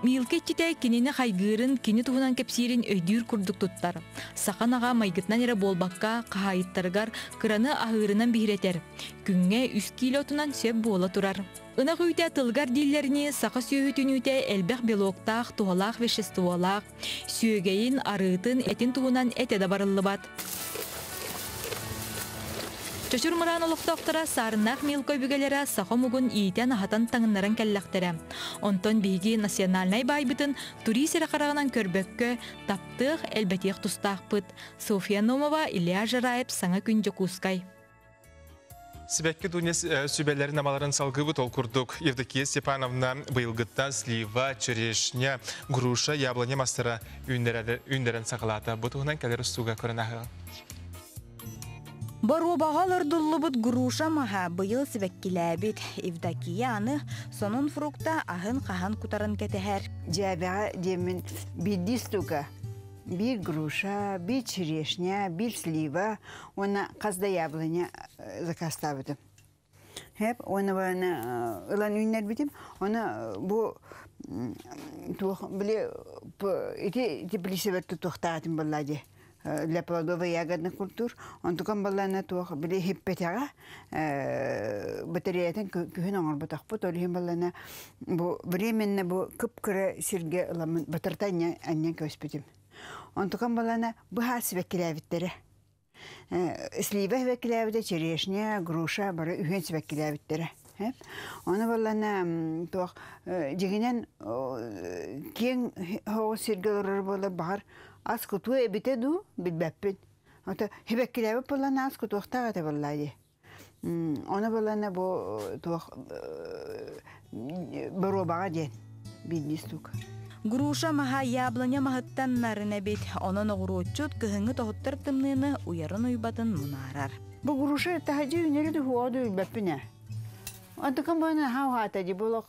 Милкеттіте кенені қайгырын, кені туғынан кепсерін өйдір күрдік тұттар. Сақанаға майгытнан әрі болбаққа қағайыттарғар қыраны ағырынан бейретер. Күнге 3 килотынан сөп бола тұрар. Инақ үйте тылғар диллеріне сақа сүйетін үйте әлбәқ белоқтақ, туғалақ вешестуалақ, сүйегейін арытын әтін туғынан әтеді барылы бат. Чөшір мұран олықтақтара сарынақ мелкой бүгелері сақа мұғын иетен ағатан таңынларын кәлләқтері. Онтон бейгі национальнай байбытын туристері қарағынан көрбөккі таптық әлбәтеқ тұстақ бұд. София Номова, Илья Жараев, Саңа күн Жокускай. Сібәкке дүнес сүбәлерін амаларын салғы бұт ол күрдік. Евдокия Степановна бұйылғыттан слива, черешня, груша, яблоня мастыра үйіндерін сақылата. Бұтығынан кәлері суға көрін ағыған. Баруабағал ұрдылы бұд груша маға бұйыл сібәккіләбіт. Евдокия аны сонын фрукта ағын қаған құтарын кәтәхәр. Жәбәға демін бидді стука. Bir груша, bir черешня, bir слива, ona kazda yablanya zakastavdım. Hep ona bana ılan ünler bitim, ona bu bile iti plisivet tutuqtaatım balladı. Леплодовый ягодный культур. Он тукан баллана туох били хиппетяга батареятын күхін оңыр бұтақпыт. Олихин баллана бу временно бу кыпкыры сирге ыламын батыртanya аннен көспетім. Он тукан баллана бұха свеккіләвіттері. Сливе свеккіләвіттері, черешня, груша, бары үйен свеккіләвіттері. Оны баллана туох жегінен кен хоғы сирге ұрыр болы бағар аз куту эбитеду билбеппин. Ата хебеккилеби боллана аз куту оқтағаты боллайды. Оны боллана бу туох боробаға ден биднистук. Груша маха яблоня махыттан нарына бит, онын оғыручут кыхыңы тоғыттыр тымныны уярын уйбатын мұнарар. Бу груша тахаджи үнереді хуады билбеппине. Антыкан бана хавата ди болок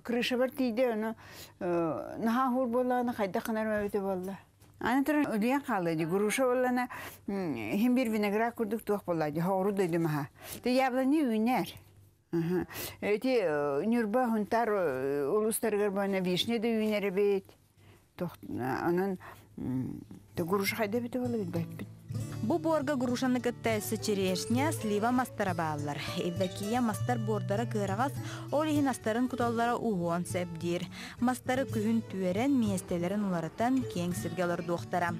крыша бар тиде, наха хур болланы қайда қынар мәбеті болла. Аны тұрын үлген қалады, груша боллана хем бір виноград күрдік туақ болады, хауыру дойды маха. Ты яблони үйнер. Эти нюрба хунтар улустаргар бана вишне да үйнері бейт. Анан груша қайда беті болла бит. Бу борга грушаны кыттайсы черешня, слива мастара баалар. Евдокия мастар бордара кырагас, олихин астарын куталлара угуан сәбдир. Мастары күхін түйерен местелерін уларытан кең сиргелер доқтара.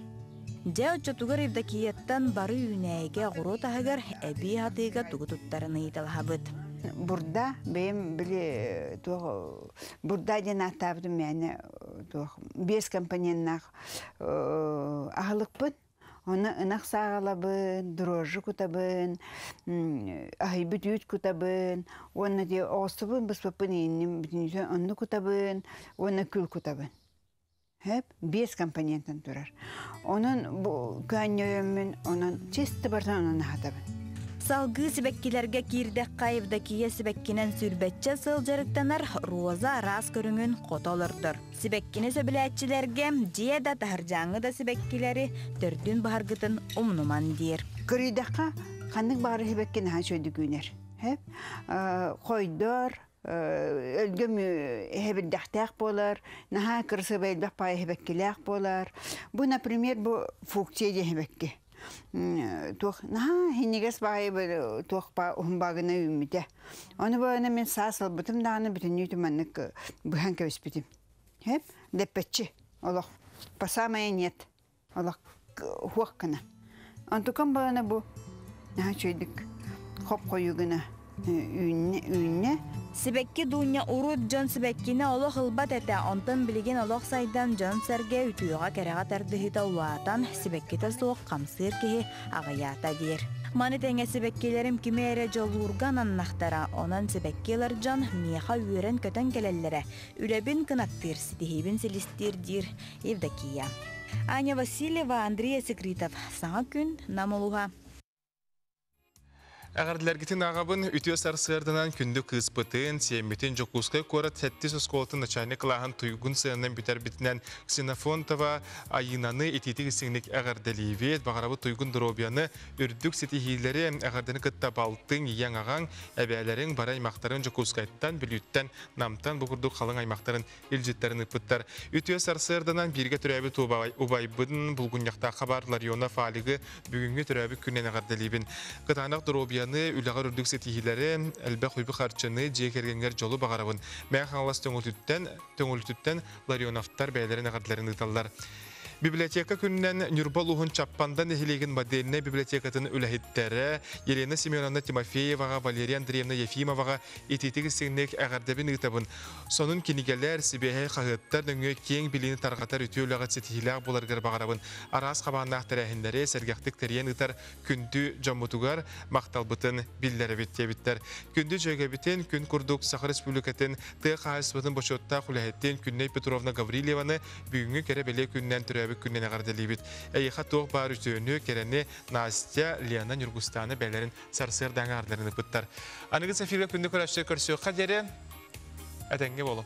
Жа отчотугар Евдокияттан бары үйнәйге ғұру тағығар әбей хатыға тугутуттарын ыйталхабыт. Бурда бейім білі бурда ден аттабдым мәні бес компоненнақ ағылықпын. Оны ынақ сағалабын, дрожжы күтабын, ахайбыт үйт күтабын, оны де оғыстыбын, бұспапын енім, оны күтабын, оны күл күтабын. Бес компоненттен тұрар. Оның көңнөйімін, оның честі бардан оны хатабын. Салгы сибеккилерге кирдек кайывда кие сибеккинен сүрбетче сылжарыктанар роза рас көрүңүн котолордор. Сибеккини сөбіләтчилерге жие да тахаржаңы да сибеккилери төрдүн бааргытын умнуман дир. Көрүйдаққа қандық бары сибеккини хан сөйді күйнер. Қойдор, өлгөм хебілдақтақ болар, наха кырсы бәйлбақ пай сибеккилақ болар. Бұ, например, бұ фукция хебекки. Хиннигес бағай туақпа ұхымбағына үміде. Оны бағына мен сасыл бұтым дағына бүтін үйтіманнық бұхан көспетім. Леппетші, олық, пасамая нет, олық хуаққына. Антукан бағына бұл чөйдік хоп қойуғына үйінне. Сибекки дуня урут жон сибеккине олох ылбат эте, онтон билигин олох сайдан жон серге үтүйөға кереға тардыхыта уатан сибекките соқ қамсыр кеhi ағаята дер. Маны тәңе сибеккилерим кимере жолурган аннақтара, онан сибеккилер жон меха үйрен көтен келеллere, үлебин кынаттыр, ситихибин силистир дир Евдокия. Аня Васильева, Андрей Секритов. Саңа күн, намолуға. Ағардыларгетін ағабын үтіе сарсырдынан күнді қыспытын, сембетін жоқусқай көрі тәттіс ұсқолтын начальник лағын тұйгын сығынан бітер бітінен Ксенофонтова айынаны ететік ісіңнік ағардалевет, бағарабы тұйгын дробияны үрдік сетихилері ағарданы күтті балтын ең ағаң әбәлерін бара аймақтарын жоқусқайттан, біліттен, намтан бұғырдық қалың аймақтарын елжеттерін ұпыттар. Үтіе сарсырдынан бірге түрәбі ұбайбын бұлғыняқта қабар Лариона фалығы бүгінгі түрәбі күннен ағардалевін. Қытанақ дробияны үліғар үрдік сетихилері әлбәқ үйбі қарчыны жекергенгер жолы бағарабын. Мәң қаңлас төңілтіттен Ларионавтар бәйлерін ағардыларын ұталар. Библиотека күннен Нюрбал уғын чаппандан эхилеген модельне библиотекатын үләхеттері Елена Семеновна Тимофееваға, Валерия Андреевна Ефимоваға ететігі сеңнек әғардабын ұйтабын. Сонын кенегелер сібеғай қағыттар дөңі кең біліні тарғатар үті үліғат сетихилақ боларғыр бағарабын. Арас қабаннақ тәрәхіндері сәргәқтік тәрен ұтар күнді жамутуғар мақталбытын білдері біттебіттер. Күнді жөйгі бітен күн күрдік Сақыр Республикатын тұй қағысбытын бошотта құләхеттен Күнней Петровна Гаврилеваны бүгінгі кәрі бәле күннен түрі күннен ағардалибит. Әйіға тоқ бар үтөні керені Настя, Лена, Нюргустаны бәлерін сарсырдан ағардаларыны бұттар. Анығы Сафирға күнді көрәшті көрсі қадері әтәнге болу.